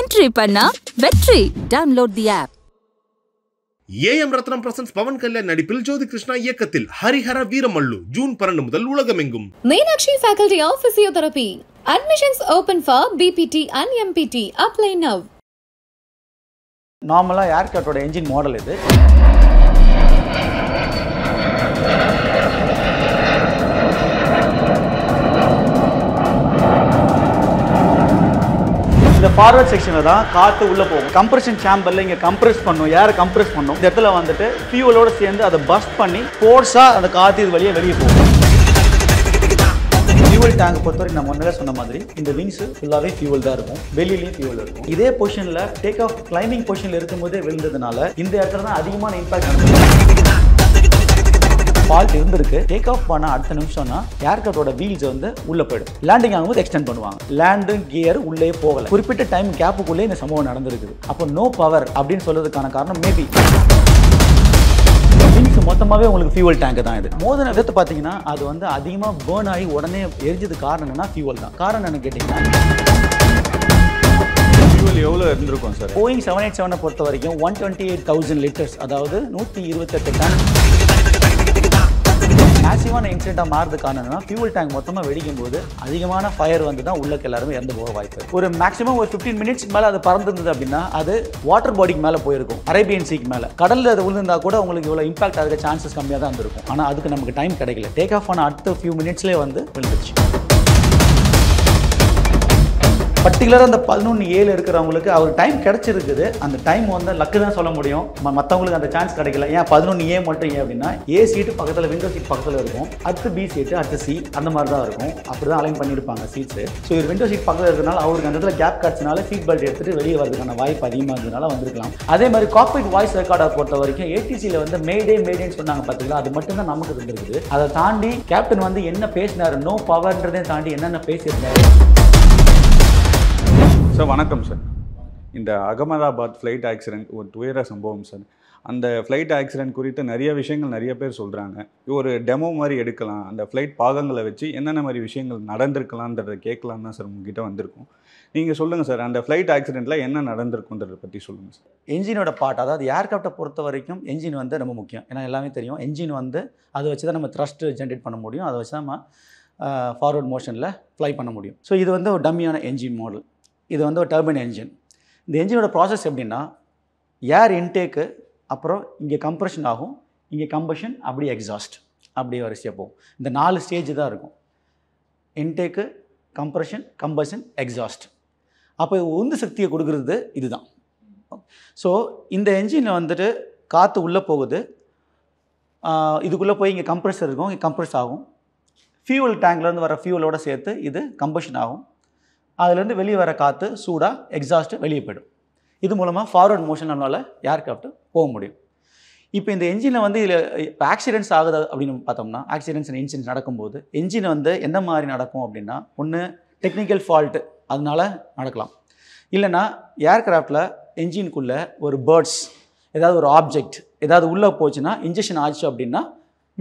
Entry panna Vetri. Download the app. AM Ratnam presents Pavan Kalyan நடிப்பில் ஜோதி கிருஷ்ணா இயக்கத்தில் Harihara Veeramallu June 12 முதல் உலகமெங்கும். Meenakshi Faculty of Physiotherapy. Admissions open for BPT and MPT. Apply now. நார்மலா ஏர்கிராஃப்டோட engine model இது. இந்த forward செக்ஷன்ல தான் காத்து உள்ள போகும். கம்ப்ரஷன் சேம்பர்ல இங்க கம்ப்ரஸ் பண்ணும், ஏர் கம்ப்ரஸ் பண்ணும். இந்த இடத்துல வந்துட்டு ஃபியூவலோட சேர்ந்து அதை பஸ்ட் பண்ணி ஃபோர்ஸா அந்த காத்து இது வெளியே போகும். ஃபியூவல் டேங்க் பொறுத்தவரைக்கும் நம்ம முன்னாடி சொன்ன மாதிரி இந்த விங்ஸ் ஃபுல்லாவே ஃபியூவல் தான் இருக்கும், வெளியிலேயும் ஃபியூவல் இருக்கும். இதே பொசிஷன்ல டேக் ஆஃப் கிளைம்பிங் பொசிஷன்ல இருக்கும்போதே விழுந்ததுனால இந்த இடத்துல தான் அதிகமான இம்பாக்ட் நடக்கும். ஃபால்ட் இருந்திருக்கு. டேக் ஆஃப் பண்ண அடுத்த நிமிஷம்னா ஏர்கிராஃப்டோட வீல்ஸ் வந்து உள்ள போயிடும். லேண்டிங் ஆகும்போது எக்ஸ்டெண்ட் பண்ணுவாங்க. லேண்டிங் கியர் உள்ளே போகல. குறிப்பிட்ட டைம் கேப்புக்குள்ளே இந்த சம்பவம் நடந்திருக்குது. அப்போ நோ பவர் அப்படின்னு சொல்றதுக்கான காரணம் மேபி விங்ஸ் மொத்தமாகவே உங்களுக்கு ஃபியூவல் டேங்க் தான். இது மோதன விதத்தை பார்த்தீங்கன்னா அது வந்து அதிகமாக பேர்ன் ஆகி உடனே எரிஞ்சது காரணம் என்னன்னா ஃபியூவல் தான். காரணம் என்ன கேட்டிங்கன்னா எவ்வளோ இருந்திருக்கும் சார்? போயிங் 787 பொறுத்த வரைக்கும் 128,000 லிட்டர்ஸ், அதாவது 128 டன். மேசிவான இன்சிடென்ட்டாக மாறுறது காரணம்னா ஃபியூவல் டேங்க் மொத்தமாக வெடிக்கும் போது அதிகமான ஃபயர் வந்து தான் உள்ளக்கு எல்லாருமே இறந்து போக வாய்ப்பு. ஒரு மேக்ஸிமம் ஒரு 15 மினிட்ஸ் மேலே அது பறந்துருந்தது அப்படின்னா அது வாட்டர் பாடிக்கு மேலே போயிருக்கும், அரேபியன் சீக்கு மேலே. கடலில் அது விழுந்திருந்தா கூட உங்களுக்கு இவ்வளோ இம்பாக்ட் ஆகிற சான்சஸ் கம்மியாக தான் இருந்திருக்கும். ஆனால் அதுக்கு நமக்கு டைம் கிடைக்கல. டேக் ஆஃப் ஆன அடுத்த ஃபியூ மினிட்ஸ்லேயே வந்து விழுந்துச்சு. பர்டிகுலராக அந்த 11-7 இருக்கிறவங்களுக்கு அவர் டைம் கிடச்சிருக்குது. அந்த டைம் வந்து லக்கு தான் சொல்ல முடியும், மற்றவங்களுக்கு அந்த சான்ஸ் கிடைக்கல. ஏன் 11A மட்டும் ஏன் அப்படின்னா ஏ சீட்டு பக்கத்தில், விண்டோ சீட் பக்கத்தில் இருக்கும், அடுத்து பி சீட்டு, அடுத்து சி, அந்த மாதிரி தான் இருக்கும். அப்படி தான் அலைன் பண்ணியிருப்பாங்க சீட்ஸு. ஸோ இவர் விண்டோ சீட் பக்கத்தில் இருக்கிறனால அவருக்கு அந்த இடத்துல கேப் கிடச்சினால சீட் பெல்ட் எடுத்துகிட்டு வெளியே வரதுக்கான வாய்ப்பு அதிகமாக இருந்ததுனால வந்திருக்கலாம். அதே மாதிரி காக்பிட் வாய்ஸ் ரெக்கார்டை பொறுத்த வரைக்கும் ஏடிசியில் வந்து மேடேன்னு சொன்னாங்க பார்த்தீங்களா, அது மட்டும்தான் நமக்கு இருந்திருக்குது. அதை தாண்டி கேப்டன் வந்து என்ன பேசினார், நோ பவர்ன்றதை தாண்டி என்னென்ன பேசியிருந்தாரு. சார் வணக்கம் சார். இந்த அகமதாபாத் ஃப்ளைட் ஆக்சிடென்ட் ஒரு துயர சம்பவம் சார். அந்த ஃப்ளைட் ஆக்சிடென்ட் குறித்து நிறைய விஷயங்கள் நிறைய பேர் சொல்கிறாங்க. ஒரு டெமோ மாதிரி எடுக்கலாம், அந்த ஃப்ளைட் பாகங்களை வச்சு என்னென்ன மாதிரி விஷயங்கள் நடந்திருக்கலான்றதை கேட்கலாம் தான் சார் உங்ககிட்ட வந்திருக்கோம். நீங்கள் சொல்லுங்கள் சார், அந்த ஃப்ளைட் ஆக்சிடெண்ட்டில் என்ன நடந்திருக்குன்றதை பற்றி சொல்லுங்கள் சார். என்ஜினோட பார்ட், அதாவது ஏர்கிராஃப்டை பொறுத்த வரைக்கும் என்ஜின் வந்து ரொம்ப முக்கியம். ஏன்னா எல்லாமே தெரியும், என்ஜின் வந்து அதை வச்சு தான் நம்ம த்ரஸ்ட் ஜென்ரேட் பண்ண முடியும், அதை வச்சு நம்ம ஃபார்வர்ட் மோஷனில் ஃப்ளை பண்ண முடியும். ஸோ இது வந்து ஒரு டம்மியான என்ஜின் மாடல். இது வந்து ஒரு டர்பைன் என்ஜின். இந்த என்ஜினோட ப்ராசஸ் எப்படின்னா ஏர் இன்டேக்கு, அப்புறம் இங்கே கம்ப்ரெஷன் ஆகும், இங்கே கம்பஷன், அப்படி எக்ஸாஸ்ட், அப்படி வரிசையாக போகும். இந்த 4 ஸ்டேஜ் தான் இருக்கும்: இன்டேக்கு, கம்ப்ரெஷன், கம்பஷன், எக்ஸாஸ்ட். அப்போ உந்து சக்தியை கொடுக்குறது இதுதான். ஸோ இந்த என்ஜினில் வந்துட்டு காற்று உள்ளே போகுது, இதுக்குள்ளே போய் இங்கே கம்ப்ரெஸர் இருக்கும், இங்கே கம்ப்ரெஸ் ஆகும். ஃபியூவல் டேங்க்லேருந்து வர ஃபியூவலோடு சேர்த்து இது கம்பஷன் ஆகும். அதுலேருந்து வெளியே வர காற்று சூடாக எக்ஸாஸ்ட்டு வெளியே போய்டும். இது மூலமாக ஃபார்வர்ட் மோஷன் நம்மளால் ஏர்கிராஃப்ட்டு போக முடியும். இப்போ இந்த என்ஜினில் வந்து இதில் இப்போ ஆக்சிடென்ட்ஸ் ஆகுது அப்படின்னு பார்த்தோம்னா, ஆக்சிடென்ட்ஸ் அண்ட் இன்சிடென்ட்ஸ் நடக்கும்போது என்ஜின் வந்து எந்த மாதிரி நடக்கும் அப்படின்னா, ஒன்று டெக்னிக்கல் ஃபால்ட்டு அதனால நடக்கலாம், இல்லைனா ஏர்கிராஃப்டில் என்ஜினுக்குள்ளே ஒரு பேர்ட்ஸ், ஏதாவது ஒரு ஆப்ஜெக்ட் ஏதாவது உள்ளே போச்சுன்னா, இன்ஜெக்ஷன் ஆச்சு அப்படின்னா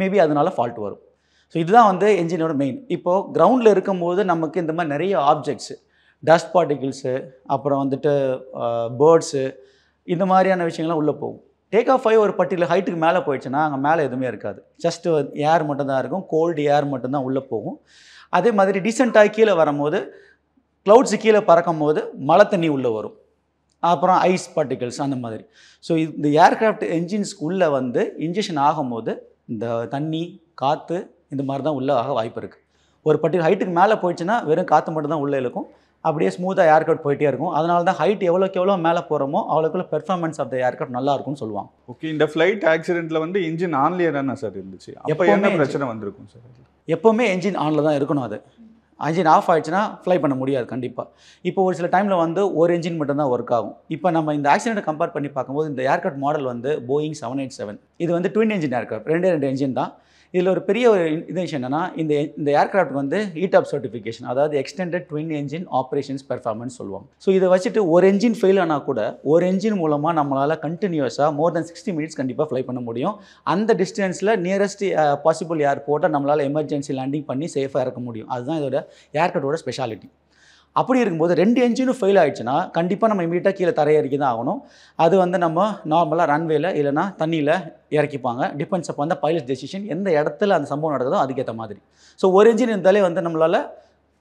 மேபி அதனால ஃபால்ட் வரும். ஸோ இதுதான் வந்து என்ஜினோட மெயின். இப்போது கிரவுண்டில் இருக்கும்போது நமக்கு இந்த மாதிரி நிறைய ஆப்ஜெக்ட்ஸு, டஸ்ட் பார்ட்டிகிள்ஸு, அப்புறம் வந்துட்டு பேர்ட்ஸு, இந்த மாதிரியான விஷயங்கள்லாம் உள்ளே போகும். டேக் ஆஃப் ஆகி ஒரு பர்டிகுலர் ஹைட்டுக்கு மேலே போயிடுச்சுன்னா அங்கே மேலே எதுவுமே இருக்காது, ஜஸ்ட் ஏர் மட்டும்தான் இருக்கும், கோல்டு ஏர் மட்டும்தான் உள்ளே போகும். அதே மாதிரி டீசெண்டாகி கீழே வரும்போது, க்ளவுட்ஸு கீழே பறக்கும் போது மழை தண்ணி உள்ளே வரும், அப்புறம் ஐஸ் பார்ட்டிகிள்ஸ், அந்த மாதிரி. ஸோ இந்த ஏர்கிராஃப்ட் என்ஜின்ஸ்க்கு உள்ளே வந்து இன்ஜெக்ஷன் ஆகும்போது இந்த தண்ணி, காற்று, இந்த மாதிரி தான் உள்ளே ஆக வாய்ப்பு இருக்குது. ஒரு பர்டிகுலர் ஹைட்டுக்கு மேலே போயிடுச்சுன்னா வெறும் காற்று மட்டும் தான் உள்ளே இருக்கும், அப்படியே ஸ்மூத்தாக ஏர்கிராஃப்ட் போயிட்டே இருக்கும். அதனால தான் ஹைட் எவ்வளோக்கு எவ்வளோ மேலே போகிறோமோ அவ்வளோக்குள்ள பெர்ஃபார்மன்ஸ் ஆஃப் த ஏர்கிராஃப்ட் நல்லா இருக்கும்னு சொல்லுவாங்க. ஓகே, இந்த ஃப்ளைட் ஆக்சிடென்ட்டில் வந்து இன்ஜின் ஆன்லேயே தானே சார் இருந்துச்சு? எப்போ என்ன பிரச்சனை வந்திருக்கும் சார்? எப்போவுமே என்ஜின் ஆனில் தான் இருக்கணும். அது என்ஜின் ஆஃப் ஆகிடுச்சுன்னா ஃப்ளை பண்ண முடியாது கண்டிப்பாக. இப்போ ஒரு சில டைமில் வந்து ஒரு என்ஜின் மட்டும்தான் ஒர்க் ஆகும். இப்போ நம்ம இந்த ஆக்சிடென்ட்டை கம்பேர் பண்ணி பார்க்கும்போது இந்த ஏர்கிராஃப்ட் மாடல் வந்து போயிங் 787, இது வந்து ட்வின் என்ஜின் ஏர்கிராஃப்ட், 2 என்ஜின் தான். இதில் ஒரு பெரிய ஒரு இது என்னன்னா, இந்த ஏர்கிராஃப்ட் வந்து ETOPS சர்டிஃபிகேஷன், அதாவது extended twin engine operations performance சொல்லுவாங்க. ஸோ இதை வச்சுட்டு ஒரு என்ஜின் ஃபெயில் ஆனால் கூட ஒரு என்ஜின் மூலமாக நம்மளால் கண்டினியூஸாக மோர் தென் 60 மினிட்ஸ் கண்டிப்பாக ஃப்ளை பண்ண முடியும். அந்த டிஸ்டன்ஸில் நியரஸ்ட் பாசிபிள் ஏர்போர்ட்டை நம்மளால் எமர்ஜென்சி லேண்டிங் பண்ணி சேஃபாக இறக்க முடியும். அதுதான் இதோட ஏர்கிராஃப்டோட ஸ்பெஷாலிட்டி. அப்படி இருக்கும்போது 2 என்ஜினும் ஃபெயில் ஆயிடுச்சுன்னா கண்டிப்பாக நம்ம இமீடியட்டாக கீழே தரையிறக்கி தான் ஆகணும். அது வந்து நம்ம நார்மலாக ரன்வேல இல்லைனா தண்ணியில் இறக்கிப்பாங்க. டிபெண்ட்ஸ் அப்போ அந்த பைலட் டெசிஷன் எந்த இடத்துல அந்த சம்பவம் நடக்குதோ அதுக்கேற்ற மாதிரி. ஸோ ஒரு என்ஜின் இருந்தாலே வந்து நம்மளால்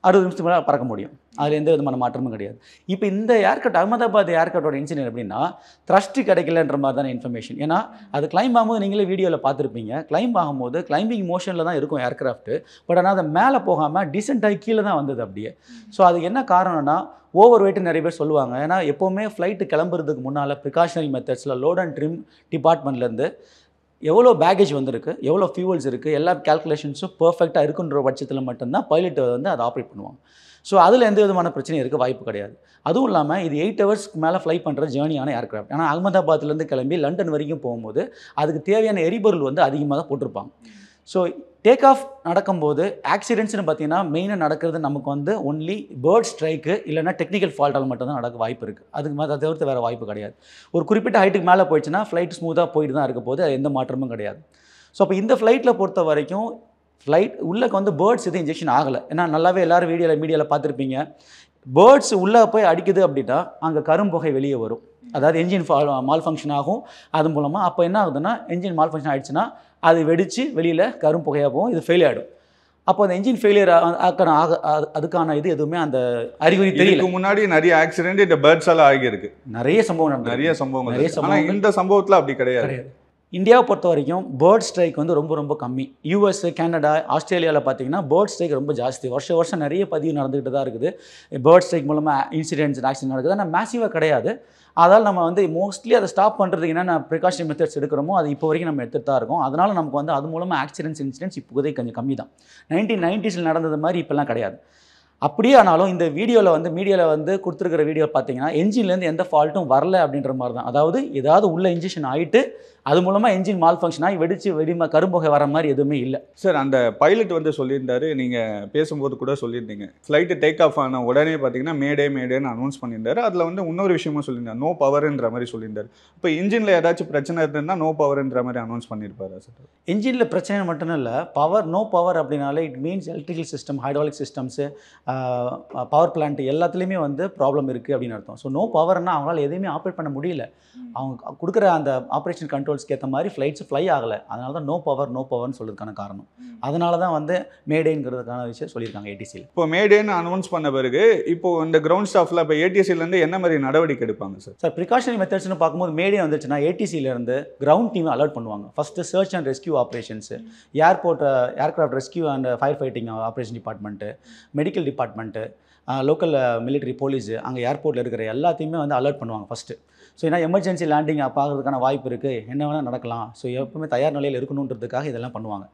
60 நிமிஷத்துக்கு மேலே பறக்க முடியும். அதில் எந்த விதமான மாற்றமும் கிடையாது. இப்போ இந்த ஏர்கட் அகமதாபாத் ஏர்கட்டோட இன்ஜினியர் எப்படின்னா த்ரஸ்ட் கிடைக்கலன்ற மாதிரி தானே இன்ஃபர்மேஷன். ஏன்னா அது கிளைம் ஆகும்போது நீங்களே வீடியோவில் பார்த்துருப்பீங்க. கிளைம் ஆகும்போது கிளைம்பிங் மோஷனில் தான் இருக்கும் ஏர்க்ராஃப்ட்டு. பட் ஆனால் அதை மேலே போகாமல் டீசென்ட் ஆகி கீழே தான் வந்தது அப்படியே. ஸோ அதுக்கு என்ன காரணம்னா ஓவர் வெயிட்டு நிறைய பேர் சொல்லுவாங்க. ஏன்னா எப்போவுமே ஃப்ளைட்டு கிளம்புறதுக்கு முன்னால் ப்ரிகாஷனரி மெத்தட்ஸில் லோட் அண்ட் ட்ரிம் டிபார்ட்மெண்ட்லேருந்து எவ்வளோ பேகேஜ் வந்திருக்கு, எவ்வளோ ஃபியூவல்ஸ் இருக்குது, எல்லா கேல்குலேஷன்ஸும் பர்ஃபெக்டாக இருக்குன்ற பட்சத்தில் மட்டும்தான் பைலட் வந்து அதை ஆப்ரேட் பண்ணுவாங்க. ஸோ அதில் எந்த விதமான பிரச்சனையும் இருக்க வாய்ப்பு கிடையாது. அதுவும் இல்லாமல் இது 8 ஹவர்ஸ்க்கு மேலே ஃப்ளை பண்ணுற ஜேர்னியான ஏர்க்ராஃப்ட். ஆனால் அகமதாபாத்லேருந்து கிளம்பி லண்டன் வரைக்கும் போகும்போது அதுக்கு தேவையான எரிபொருள் வந்து அதிகமாக தான் போட்டிருப்பாங்க. ஸோ டேக் ஆஃப் நடக்கும்போது ஆக்சிடென்ட்ஸ்னு பார்த்தீங்கன்னா மெயினாக நடக்கிறது நமக்கு வந்து ஒன்லி பேர்ட் ஸ்ட்ரைக்கு இல்லைனா டெக்னிக்கல் ஃபால்ட்டால் மட்டும்தான் நடக்க வாய்ப்பு இருக்குது. அதுக்கு மேலே அதை தவிர்த்து வேறு வாய்ப்பு கிடையாது. ஒரு குறிப்பிட்ட ஹைட்டுக்கு மேலே போயிடுச்சுன்னா ஃப்ளைட் ஸ்மூத்தாக போயிட்டு தான் இருக்க போது, எந்த மாற்றமும் கிடையாது. ஸோ அப்போ இந்த ஃப்ளைட்டில் பொறுத்த வரைக்கும் ஃப்ளைட் உள்ளே வந்து பேர்ட்ஸ் எதுவும் இன்ஜெக்ஷன் ஆகலை. ஏன்னா நல்லாவே எல்லோரும் மீடியாவில் பார்த்துருப்பீங்க. பேர்ட்ஸ் உள்ளே போய் அடிக்குது அப்படின்னா அங்கே கரும்புகை வெளியே வரும். அதாவது என்ஜின் மால் ஃபங்க்ஷன் ஆகும். அது மூலமாக அப்போ என்ன ஆகுதுன்னா என்ஜின் மால் ஃபங்க்ஷன் ஆகிடுச்சுன்னா அது வெடித்து வெளியில் கரும்புகையாக போகும். இது ஃபெயில் ஆகிடும். அப்போ அந்த என்ஜின் ஃபெயிலியர் அதுக்கான இது எதுவுமே அந்த அறிகுறி தெரியல. முன்னாடி நிறைய ஆக்சிடென்ட் இந்த பேர்ட்ஸால் ஆகியிருக்கு. நிறைய சம்பவம் நிறைய சம்பவங்கள். இந்த சம்பவத்தில் அப்படி கிடையாது. இந்தியாவை பொறுத்த வரைக்கும் பேர்ட் ஸ்ட்ரைக் வந்து ரொம்ப ரொம்ப கம்மி. யூஎஸ், கனடா, ஆஸ்திரேலியாவில் பார்த்தீங்கன்னா பேர்ட் ஸ்ட்ரைக் ரொம்ப ஜாஸ்தி. வருஷம் நிறைய பதிவு நடந்துக்கிட்டு தான் இருக்குது. பேர்ட் ஸ்ட்ரைக் மூலமாக இன்சிடென்ட்ஸ் ஆக்சிடென்ட் நடக்குது. ஆனால் மேசிவாக கிடையாது. அதால் நம்ம வந்து மோஸ்ட்லி அதை ஸ்டாப் பண்ணுறதுக்கு என்னென்ன ப்ரிகாஷன் மெத்தட்ஸ் எடுக்கிறோமோ அது இப்போ வரைக்கும் நம்ம எடுத்துகிட்டு தான் இருக்கோம். அதனால் நமக்கு வந்து அது மூலமாக இன்சிடென்ட்ஸ் இப்போதே கொஞ்சம் கம்மி தான். 1990s நடந்தது மாதிரி இப்போல்லாம் கிடையாது. அப்படியே ஆனாலும் இந்த வீடியோவில் வந்து மீடியாவில் வந்து கொடுத்துருக்கிற வீடியோ பார்த்தீங்கன்னா என்ஜின்லேருந்து எந்த ஃபால்ட்டும் வரல அப்படின்ற மாதிரி தான். அதாவது ஏதாவது உள்ள இன்ஜெக்ஷன் ஆகிட்டு அது மூலமாக என்ஜின் மால் ஃபங்க்ஷன் ஆகி வெடிச்சு கரும்புகை வர மாதிரி எதுவுமே இல்லை. சார் அந்த பைலட் வந்து சொல்லியிருந்தாரு, நீங்கள் பேசும்போது கூட சொல்லியிருந்தீங்க, ஃப்ளைட்டு டேக் ஆஃப் ஆன உடனே பார்த்தீங்கன்னா மேடேன்னு அனௌன்ஸ் பண்ணியிருந்தாரு. அதில் வந்து இன்னொரு விஷயமும் சொல்லியிருந்தார், நோ பவர்ன்ற மாதிரி சொல்லியிருந்தார். இப்போ இன்ஜினில் ஏதாச்சும் பிரச்சனை இருந்ததுன்னா நோ பவர்ன்ற மாதிரி அனௌன்ஸ் பண்ணியிருப்பாரா சார்? இன்ஜினில் பிரச்சனை மட்டும் இல்லை, நோ பவர் அப்படின்னாலே it means electrical system, hydraulic systems, power plant எல்லாத்துலேயுமே வந்து ப்ராப்ளம் இருக்குது அப்படின்னு அர்த்தம். ஸோ நோ பவர்னால் அவங்களால எதையுமே ஆப்ரேட் பண்ண முடியல. அவங்க கொடுக்குற அந்த ஆப்ரேஷன் கண்ட்ரோல்ஸ்க்கு ஏற்ற மாதிரி ஃப்ளைட்ஸ் ஃப்ளை ஆகலை. அதனால தான் நோ பவர்னு சொல்கிறதுக்கான காரணம். அதனால தான் வந்து மேடேங்கிறதுக்கான விஷயம் சொல்லியிருக்காங்க ஏடிசியில். இப்போ மேடேன்னு அனௌன்ஸ் பண்ண பிறகு இப்போ இந்த கிரவுண்ட் ஸ்டாஃபில் இப்போ ஏடிசிலேருந்து என்ன மாதிரி நடவடிக்கை எடுப்பாங்க சார்? சார் ப்ரிகாஷனரி மெத்தட்ஸ்னு பார்க்கும்போது மேடே வந்துச்சுன்னா ஏடிசியிலேருந்து கிரவுண்ட் டீம் அலர்ட் பண்ணுவாங்க. First search and rescue operations, aircraft rescue and fire fighting operation department, medical department, local military police, அங்கே ஏர்போர்ட்டில் இருக்கிற எல்லாத்தையுமே வந்து அலர்ட் பண்ணுவாங்க ஃபஸ்ட்டு. ஸோ ஏன்னா எமர்ஜென்சி லேண்டிங் பார்க்கறதுக்கான வாய்ப்பு இருக்குது, என்ன வேணால் நடக்கலாம். ஸோ எப்பவுமே தயார் நிலையில் இருக்கணுன்றதுக்காக இதெல்லாம் பண்ணுவாங்க.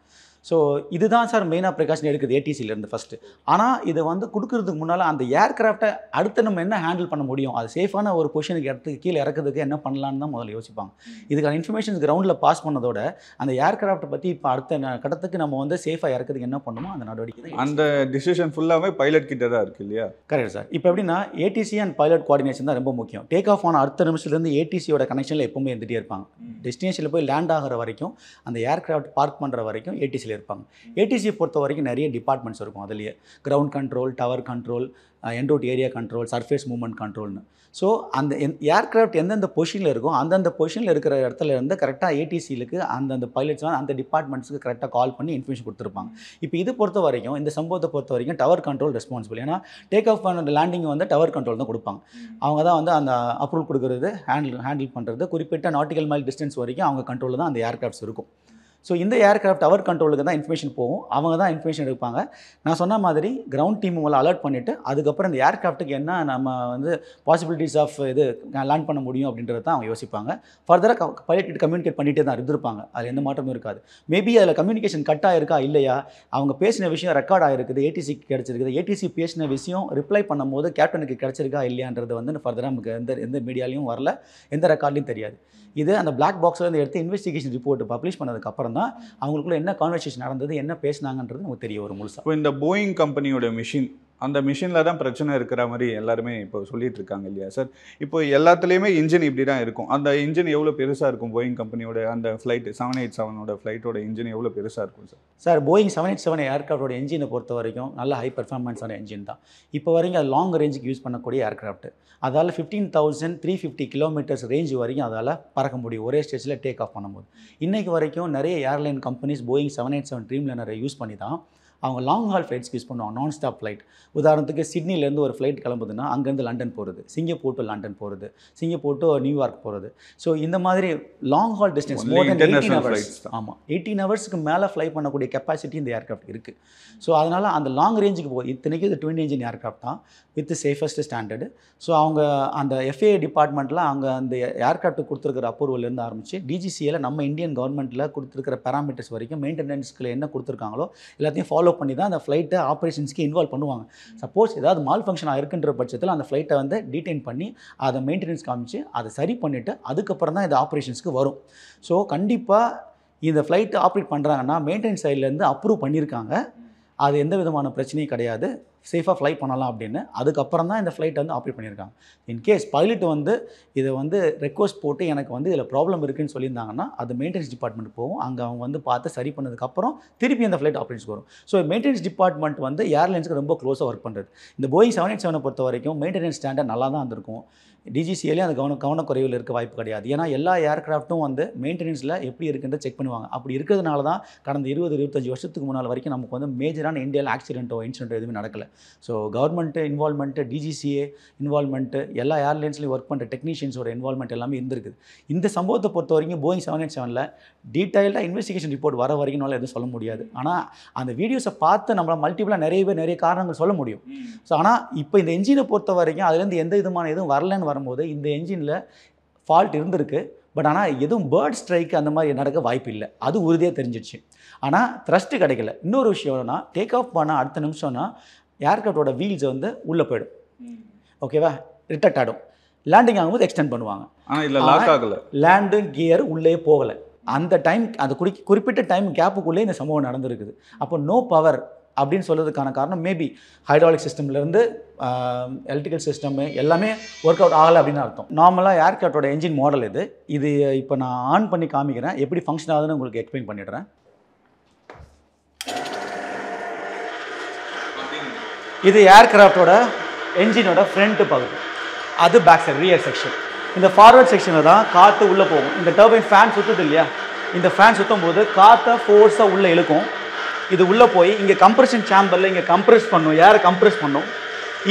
ஸோ இதுதான் சார் மெயினாக ப்ரிகாஷன் எடுக்குது ஏடிசியிலேருந்து ஃபஸ்ட்டு. ஆனால் இதை வந்து கொடுக்கறதுக்கு முன்னால் அந்த ஏர்க்ராஃப்டை அடுத்து நம்ம என்ன ஹேண்டில் பண்ண முடியும், அது சேஃபான ஒரு பொசிஷனுக்கு இடத்துக்கு கீழே இறக்கிறதுக்கு என்ன பண்ணலான்னு தான் முதல்ல யோசிப்பாங்க. இதுக்கான இன்ஃபர்மேஷன்ஸ் கிரவுண்டில் பாஸ் பண்ணதோட அந்த ஏர்க்ராஃப்ட்டை பற்றி இப்போ அடுத்த கட்டத்துக்கு நம்ம வந்து சேஃபாக இறக்கிறதுக்கு என்ன பண்ணுமோ அந்த நடவடிக்கை, அந்த டிசிஷன் ஃபுல்லாகவே பைலட் கிட்ட தான் இருக்குது இல்லையா? Correct sir. இப்போ எப்படின்னா ஏடிசி அண்ட் பைலட் கோஆர்டினேஷன் தான் ரொம்ப முக்கியம். டேக் ஆஃப் ஆன அடுத்த நிமிஷத்துலேருந்து ஏடிசியோட கனெக்ஷனில் எப்பவுமே இருந்துகிட்டே இருப்பாங்க. டெஸ்டினேஷனில் போய் லேண்ட் ஆகிற வரைக்கும், அந்த ஏர்க்ராஃப்ட் பார்க் பண்ணுற வரைக்கும் ஏடிசியில் இருப்பாங்க. ஏடிசியை பொறுத்த வரைக்கும் நிறைய டிபார்ட்மெண்ட்ஸ் இருக்கும். அதுலேயே ground control, tower control, en route area control, surface movement கண்ட்ரோல்னு. ஸோ அந்த ஏர்க்ராஃப்ட் எந்தெந்த பொசிஷனில் இருக்கும் அந்தந்த பொசிஷனில் இருக்கிற இடத்துல இருந்து கரெக்டாக ஏடிசிலுக்கு அந்தந்த பைலட்ஸ்லாம் அந்த டிபார்ட்மெண்ட்ஸுக்கு கரெக்டாக கால் பண்ணி இன்ஃபர்மேஷன் கொடுத்துருப்பாங்க. இப்போ இது பொறுத்த வரைக்கும், இந்த சம்பவத்தை பொறுத்த வரைக்கும் டவர் கண்ட்ரோல் ரெஸ்பான்சிபிள். ஏன்னா டேக் ஆஃப் பண்ண லேண்டிங் வந்து டவர் கண்ட்ரோல் தான் கொடுப்பாங்க. அவங்க தான் வந்து அந்த அப்ரூவல் கொடுக்குறது, ஹேண்டில் பண்ணுறது, குறிப்பிட்ட நாட்டிக்கல் மைல் டிஸ்டன்ஸ் வரைக்கும் அவங்க கண்ட்ரோலில் தான் அந்த ஏர்க்ராஃப்ட்ஸ் இருக்கும். ஸோ இந்த ஏர்க்ராஃப்ட் டவர் கண்ட்ரோலுக்கு தான் இன்ஃபர்மேஷன் போகும். அவங்க தான் இன்ஃபர்மேஷன் எடுப்பாங்க. நான் சொன்ன மாதிரி கிரவுண்ட் டீம் உங்களை அலர்ட் பண்ணிவிட்டு அதுக்கப்புறம் இந்த ஏர்க்ராஃப்ட்டுக்கு என்ன நம்ம வந்து பாசிபிலிட்டிஸ் ஆஃப் இது லேண்ட் பண்ண முடியும் அப்படின்றத தான் அவங்க யோசிப்பாங்க. ஃபர்தராக பைலட் கம்யூனிகேட் பண்ணிகிட்டே தான் இருந்திருப்பாங்க. அதில் எந்த மாற்றமும் இருக்காது. மேபி அதில் கம்யூனிகேஷன் கட் ஆகிருக்கா இல்லையா, அவங்க பேசின விஷயம் ரெக்கார்ட் ஆகிருக்குது, ஏடிசிக்கு கிடச்சிருக்குது, ஏடிசி பேசின விஷயம் ரிப்ளை பண்ணும்போது கேப்டனுக்கு கிடச்சிருக்கா இல்லையான்றது வந்து ஃபர்தராக நமக்கு எந்த மீடியாலையும் வரல, எந்த ரெக்கார்ட்லையும் தெரியாது. இது அந்த பிளாக் பாக்ஸ்லேருந்து எடுத்து இன்வெஸ்டிகேஷன் ரிப்போர்ட் பப்ளிஷ் பண்ணதுக்கப்புறம் தான் அவங்களுக்குள்ள என்ன கான்வர்சேஷன் நடந்தது, என்ன பேசினாங்கன்றது நமக்கு தெரிய வரும் முழுசாக. இப்போ இந்த போயிங் கம்பெனியோட மிஷின் அந்த மிஷினில் தான் பிரச்சனை இருக்கிற மாதிரி எல்லாருமே இப்போ சொல்லிட்டு இருக்காங்க இல்லையா சார்? இப்போ எல்லாத்துலேயுமே இன்ஜின் இப்படி தான் இருக்கும். அந்த இன்ஜின் எவ்வளோ பெருசாக இருக்கும்? போயிங் கம்பெனியோட அந்த ஃப்ளைட் 787 ஃப்ளைட்டோட இன்ஜின் எவ்வளோ பெருசாக இருக்கும் சார்? சார் போயிங் 787 ஏர்க்ராஃப்டோட என்ஜினை பொறுத்த வரைக்கும் நல்ல ஹை பெர்ஃபார்மன்ஸான என்ஜின் தான். இப்போ வரைக்கும் அது லாங் ரேஞ்சுக்கு யூஸ் பண்ணக்கூடிய ஏர்க்ராஃப்ட். அதால் 15,350 கிலோமீட்டர்ஸ் ரேஞ்ச் வரைக்கும் அதால் பறக்க முடியும் ஒரே ஸ்டேஜில் டேக் ஆஃப் பண்ணும்போது. இன்றைக்கு வரைக்கும் நிறைய ஏர்லைன் கம்பெனிஸ் போயிங் 787 ட்ரீம்லைனரை யூஸ் பண்ணி தான் அவங்க லாங் ஹால் ஃப்ளைட்ஸ்க்கு யூஸ் பண்ணுவாங்க. நான் ஸ்டாப் ஃப்ளைட். உதாரணத்துக்கு சிட்னிலேருந்து ஒரு ஃப்ளைட் கிளம்புதுன்னா அங்கேருந்து லண்டன் போகிறது, சிங்கப்பூர் டு லண்டன் போகிறது, சிங்கப்பூர் டு நியூயார்க் போகிறது. ஸோ இந்த மாதிரி லாங் ஹால் டிஸ்டன்ஸ் மோர் தென் 18 ஹவர்ஸ். ஆமாம், 18 ஹவர்ஸ்க்கு மேலே ஃப்ளை பண்ணக்கூடிய கெப்பாசிட்டி இந்த ஏர்க்ராஃப்ட் இருக்குது. ஸோ அதனால் அந்த லாங் ரேஞ்சுக்கு போகுது. இத்தனைக்கு இது ட்வின் என்ஜின் ஏர்க்ராஃப்ட் தான் வித் சேஃபஸ்ட் ஸ்டாண்டர்டு. ஸோ அவங்க அந்த FAA டிபார்ட்மெண்ட்டில் அங்கே அந்த ஏர்க்ராஃப்ட் கொடுத்துருக்கிற அப்ரூவல்லேருந்து ஆரம்பித்து DGCAல நம்ம இந்தியன் கவர்மெண்ட்டில் கொடுத்துருக்கிற பேராமீட்டர்ஸ் வரைக்கும் மெயின்டெனன்ஸ்க்கு என்ன கொடுத்துருக்காங்களோ எல்லாத்தையும் ஃபாலோ பண்ணி தான் அந்த ஃப்ளைட்டை ஆப்ரேஷன்ஸ்க்கு இன்வால்வ் பண்ணுவாங்க. சப்போஸ் ஏதாவது மால் ஃபங்க்ஷன் ஆகிருக்குன்ற பட்சத்தில் அந்த ஃப்ளைட்டை வந்து டீடைன் பண்ணி அதை மெயின்டெனன்ஸ் காமிச்சு அதை சரி பண்ணிவிட்டு அதுக்கப்புறம் தான் இந்த ஆப்ரேஷன்ஸ்க்கு வரும். ஸோ கண்டிப்பாக இந்த ஃப்ளைட்டை ஆப்ரேட் பண்ணுறாங்கன்னா மெயின்டெனன்ஸ் சைட்லேருந்து அப்ரூவ் பண்ணியிருக்காங்க. அது எந்த விதமான பிரச்சனையும் கிடையாது, சேஃபாக ஃப்ளை பண்ணலாம் அப்படின்னு. அதுக்கப்புறம் தான் இந்த ஃப்ளைட்டை வந்து ஆப்ரேட் பண்ணியிருக்காங்க. இன்கேஸ் பைலட் வந்து இதை வந்து ரெக்வஸ்ட் போட்டு எனக்கு வந்து இதில் ப்ராப்ளம் இருக்குதுன்னு சொல்லியிருந்தாங்கன்னா அது மெயின்டெனன்ஸ் டிபார்ட்மெண்ட் போகும். அங்கே அவங்க வந்து பார்த்து சரி பண்ணதுக்கப்புறம் திருப்பி அந்த ஃப்ளைட் ஆப்ரேஷன்ஸ் வரும். ஸோ மெயின்டெனன்ஸ் டிபார்ட்மெண்ட் வந்து ஏர்லைன்ஸுக்கு ரொம்ப க்ளோஸாக ஒர்க் பண்ணுறது. இந்த போயிங் 787 பொறுத்த வரைக்கும் மெயின்டெனன்ஸ் ஸ்டாண்டர்ட் நல்லா தான் இருந்திருக்கும். DGCAலேயும் அது கவனக்குறைவில் இருக்க வாய்ப்பு கிடையாது. ஏன்னா எல்லா ஏர்க்ராஃப்ட்டும் வந்து மெயின்டெனன்ஸில் எப்படி இருக்குன்றத செக் பண்ணுவாங்க. அப்படி இருக்கிறதுனால தான் கடந்த 20-25 வருஷத்துக்கு முன்னால் வரைக்கும் நமக்கு வந்து மேஜரான இந்தியாவில் ஆக்சிடென்ட்டோ இன்சிடென்ட்டோ எதுவுமே நடக்கலை. So government involvement, DGCA involvement, எல்லா ஏர்லைன்ஸ்லையும் ஒர்க் பண்ணுற டெக்னீஷியன்ஸோட இன்வால்மெண்ட் எல்லாமே இருந்திருக்குது. இந்த சம்பவத்தை பொறுத்த வரைக்கும் போயிங் 787 டீட்டெயில்டாக இன்வெஸ்டிகேஷன் ரிப்போர்ட் வர வரைக்கும் எதுவும் சொல்ல முடியாது. ஆனால் அந்த வீடியோஸை பார்த்து நம்மளால் மல்டிபிளாக நிறைய காரணங்கள் சொல்ல முடியும். ஸோ ஆனால் இப்போ இந்த என்ஜினை பொறுத்த வரைக்கும் அதுலேருந்து எந்த விதமான எதுவும் வரலன்னு வரும்போது இந்த என்ஜினில் ஃபால்ட் இருந்திருக்கு. பட் ஆனால் எதுவும் பேர்ட் ஸ்ட்ரைக் அந்த மாதிரி நடக்க வாய்ப்பு இல்லை, அது உறுதியாக தெரிஞ்சிடுச்சு. ஆனால் த்ரஸ்ட்டு கிடைக்கல. இன்னொரு விஷயம் என்னன்னா, டேக் ஆஃப் பண்ண அடுத்த நிமிஷம்னா ஏர்க்ராஃப்டோட வீல்ஸ் வந்து உள்ளே போயிடும். ஓகேவா, ரிட்டக்ட் ஆகிடும். லேண்டிங் ஆகும்போது எக்ஸ்டெண்ட் பண்ணுவாங்க. ஆனால் இல்லை, லாக் ஆகலை. லேண்டிங் கியர் உள்ளே போகலை. அந்த டைம் அந்த குறிப்பிட்ட டைம் கேப்புக்குள்ளே இந்த சம்பவம் நடந்திருக்குது. அப்போ நோ பவர் அப்படின்னு சொல்கிறதுக்கான காரணம் மேபி ஹைட்ராலிக் சிஸ்டம்லேருந்து எலக்ட்ரிக்கல் சிஸ்டமு எல்லாமே ஒர்க் அவுட் ஆகலை அப்படின்னு அர்த்தம். நார்மலாக ஏர்க்ராஃப்டோட என்ஜின் மாடல் இது இப்போ நான் ஆன் பண்ணி காமிக்கிறேன், எப்படி ஃபங்க்ஷன் ஆகுதுன்னு உங்களுக்கு எக்ஸ்பிளைன் பண்ணிடுறேன். இது ஏர்க்ராஃப்டோட என்ஜினோட ஃப்ரண்ட் பகுதி, அது பேக் சைடு ரியர் செக்ஷன். இந்த ஃபார்வர்ட் செக்ஷனில் தான் காற்று உள்ளே போகும். இந்த டர்பைன் ஃபேன் சுற்றுது இல்லையா, இந்த ஃபேன் சுற்றும் போது காற்றை ஃபோர்ஸாக உள்ளே இழுக்கும். இது உள்ளே போய் இங்கே கம்ப்ரெஷன் சேம்பரில் இங்கே கம்ப்ரெஸ் பண்ணும், ஏரை கம்ப்ரெஸ் பண்ணும்.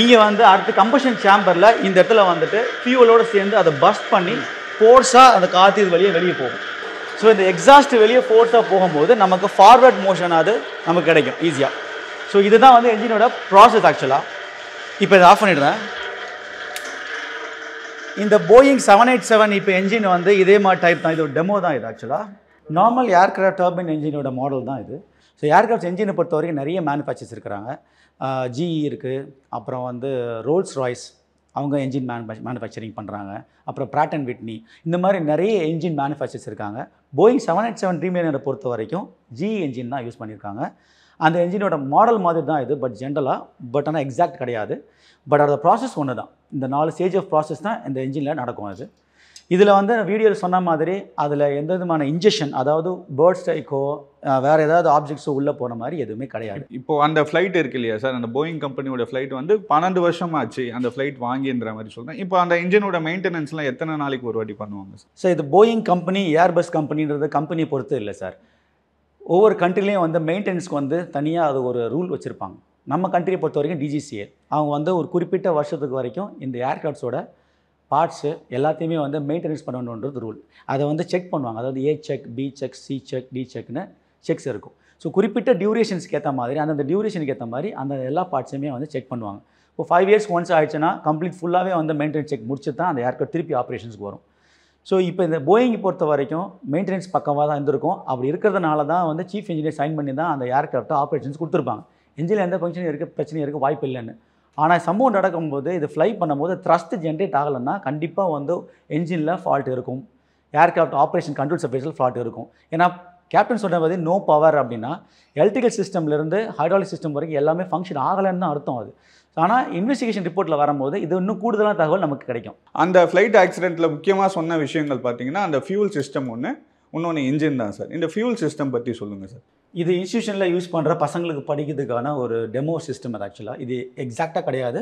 இங்கே வந்து அடுத்து கம்ப்ரெஷன் சேம்பரில் இந்த இடத்துல வந்துட்டு ஃபியூவலோடு சேர்ந்து அதை பஸ்ட் பண்ணி ஃபோர்ஸாக அந்த காற்று இது வெளியே போகும். ஸோ இந்த எக்ஸாஸ்ட் வெளியே ஃபோர்ஸாக போகும்போது நமக்கு ஃபார்வர்ட் மோஷன் அது நமக்கு கிடைக்கும் ஈஸியாக. ஸோ இதுதான் வந்து என்ஜினோட ப்ராசஸ் ஆக்சுவலாக. இப்போ இதை ஆஃப் பண்ணிடுறேன். இந்த போயிங் 787 இப்போ என்ஜின் வந்து இதே மாதிரி டைப் தான். இது ஒரு டெமோ தான். இது ஆக்சுவலாக நார்மல் ஏர்க்ராஃப்ட் டர்பைன் என்ஜினோட மாடல் தான் இது. ஸோ ஏர்க்ராஃப்ட் என்ஜினை பொறுத்த வரைக்கும் நிறைய மேனுஃபேக்சர்ஸ் இருக்கிறாங்க. GE இருக்குது, அப்புறம் வந்து ரோல்ஸ் ராய்ஸ் அவங்க என்ஜின் மேனுஃபேக்சரிங் பண்ணுறாங்க, அப்புறம் பிராட் அண்ட் விட்னி, இந்த மாதிரி நிறைய என்ஜின் மேனுஃபேக்சர்ஸ் இருக்காங்க. போயிங் 787 ட்ரீம்லைனரை பொறுத்த வரைக்கும் GE என்ஜின் தான் யூஸ் பண்ணியிருக்காங்க. அந்த என்ஜினோட மாடல் மாதிரி தான் இது, பட் ஜென்ரலாக, பட் ஆனால் எக்ஸாக்ட் கிடையாது. பட் அதோட ப்ராசஸ் ஒன்று தான். இந்த 4 ஸ்டேஜ் ஆஃப் ப்ராசஸ் தான் இந்த என்ஜினில் நடக்கும். அது இதில் வந்து வீடியோவில் சொன்ன மாதிரி அதில் எந்த விதமான இன்ஜெக்ஷன், அதாவது பேர்ட் ஸ்ட்ரைக்கோ வேறு ஏதாவது ஆப்ஜெக்ட்ஸோ உள்ளே போன மாதிரி எதுவுமே கிடையாது. இப்போது அந்த ஃப்ளைட் இருக்கு இல்லையா சார், அந்த போயிங் கம்பெனியோட ஃப்ளைட் வந்து 12 வருஷமாச்சு அந்த ஃப்ளைட் வாங்கின்ற மாதிரி சொல்கிறேன். இப்போ அந்த இன்ஜினோட மெயின்டெனன்ஸ்லாம் எத்தனை நாளைக்கு ஒரு வாட்டி பண்ணுவாங்க சார்? சார் இது போயிங் கம்பெனி, ஏர்பஸ் கம்பெனின்றது கம்பெனியை பொறுத்து இல்லை சார். ஒவ்வொரு கண்ட்ரிலையும் வந்து மெயின்டெனன்ஸ்க்கு வந்து தனியாக அது ஒரு ரூல் வச்சுருப்பாங்க. நம்ம கண்ட்ரியை பொறுத்த வரைக்கும் DGCA அவங்க வந்து ஒரு குறிப்பிட்ட வருஷத்துக்கு வரைக்கும் இந்த ஏர்க்ராஃப்ட்ஸோட பார்ட்ஸு எல்லாத்தையுமே வந்து மெயின்டெனன்ஸ் பண்ணணுன்றது ரூல். அதை வந்து செக் பண்ணுவாங்க. அதாவது A check, B check, C check, D செக்னு செக்ஸ் இருக்கும். ஸோ குறிப்பிட்ட டியூரேஷன்ஸ்க்கு ஏற்ற மாதிரி அந்த டியூரேஷனுக்கு ஏற்ற மாதிரி அந்த எல்லா பார்ட்ஸுமே வந்து செக் பண்ணுவாங்க. இப்போ 5 இயர்ஸ் ஒன்ஸ் ஆயிடுச்சுன்னா கம்ப்ளீட் ஃபுல்லாகவே வந்து மெயின்டெனன்ஸ் செக் முடிச்சு தான் அந்த ஏர்க்ராஃப்ட் திருப்பி ஆப்ரேஷன்ஸ்க்கு வரும். ஸோ இப்போ இந்த போயிங் பொறுத்த வரைக்கும் மெயின்டெனன்ஸ் பக்கமாக தான் இருந்திருக்கும். அப்படி இருக்கிறதுனால தான் வந்து சீஃப் இன்ஜினியர் சைன் பண்ணி தான் அந்த ஏர்க்ராஃப்ட்டை ஆப்ரேஷன்ஸ் கொடுத்துருப்பாங்க. இன்ஜினில் எந்த ஃபங்க்ஷனும் பிரச்சனையும் இருக்க வாய்ப்பு இல்லைன்னு. ஆனால் சம்பவம் நடக்கும்போது இது ஃப்ளை பண்ணும்போது த்ரஸ்ட் ஜென்ரேட் ஆகலைன்னா கண்டிப்பாக வந்து என்ஜினில் ஃபால்ட் இருக்கும், ஏர்க்ராஃப்ட் ஆப்ரேஷன் கண்ட்ரோல் சர்ஃபேஸில் ஃபால்ட் இருக்கும். ஏன்னா கேப்டன் சொன்ன மாதிரி நோ பவர் அப்படின்னா எலக்ட்ரிக்கல் சிஸ்டம்லேருந்து ஹைட்ராலிக் சிஸ்டம் வரைக்கும் எல்லாமே ஃபங்க்ஷன் ஆகலைன்னு தான் அர்த்தம் அது. ஆனால் இன்வெஸ்டிகேஷன் ரிப்போர்ட்டில் வரும்போது இது இன்னும் கூடுதலான தகவல் நமக்கு கிடைக்கும். அந்த ஃப்ளைட் ஆக்சிடெண்ட்டில் முக்கியமாக சொன்ன விஷயங்கள் பார்த்தீங்கன்னா அந்த ஃபியூல் சிஸ்டம் இன்னொன்று இன்ஜின் தான் சார். இந்த ஃபியூல் சிஸ்டம் பற்றி சொல்லுங்கள் சார். இது இன்ஸ்டியூஷனில் யூஸ் பண்ணுற பசங்களுக்கு படிக்கிறதுக்கான ஒரு டெமோ சிஸ்டம். அது ஆக்சுவலாக இது எக்ஸாக்டாக கிடையாது,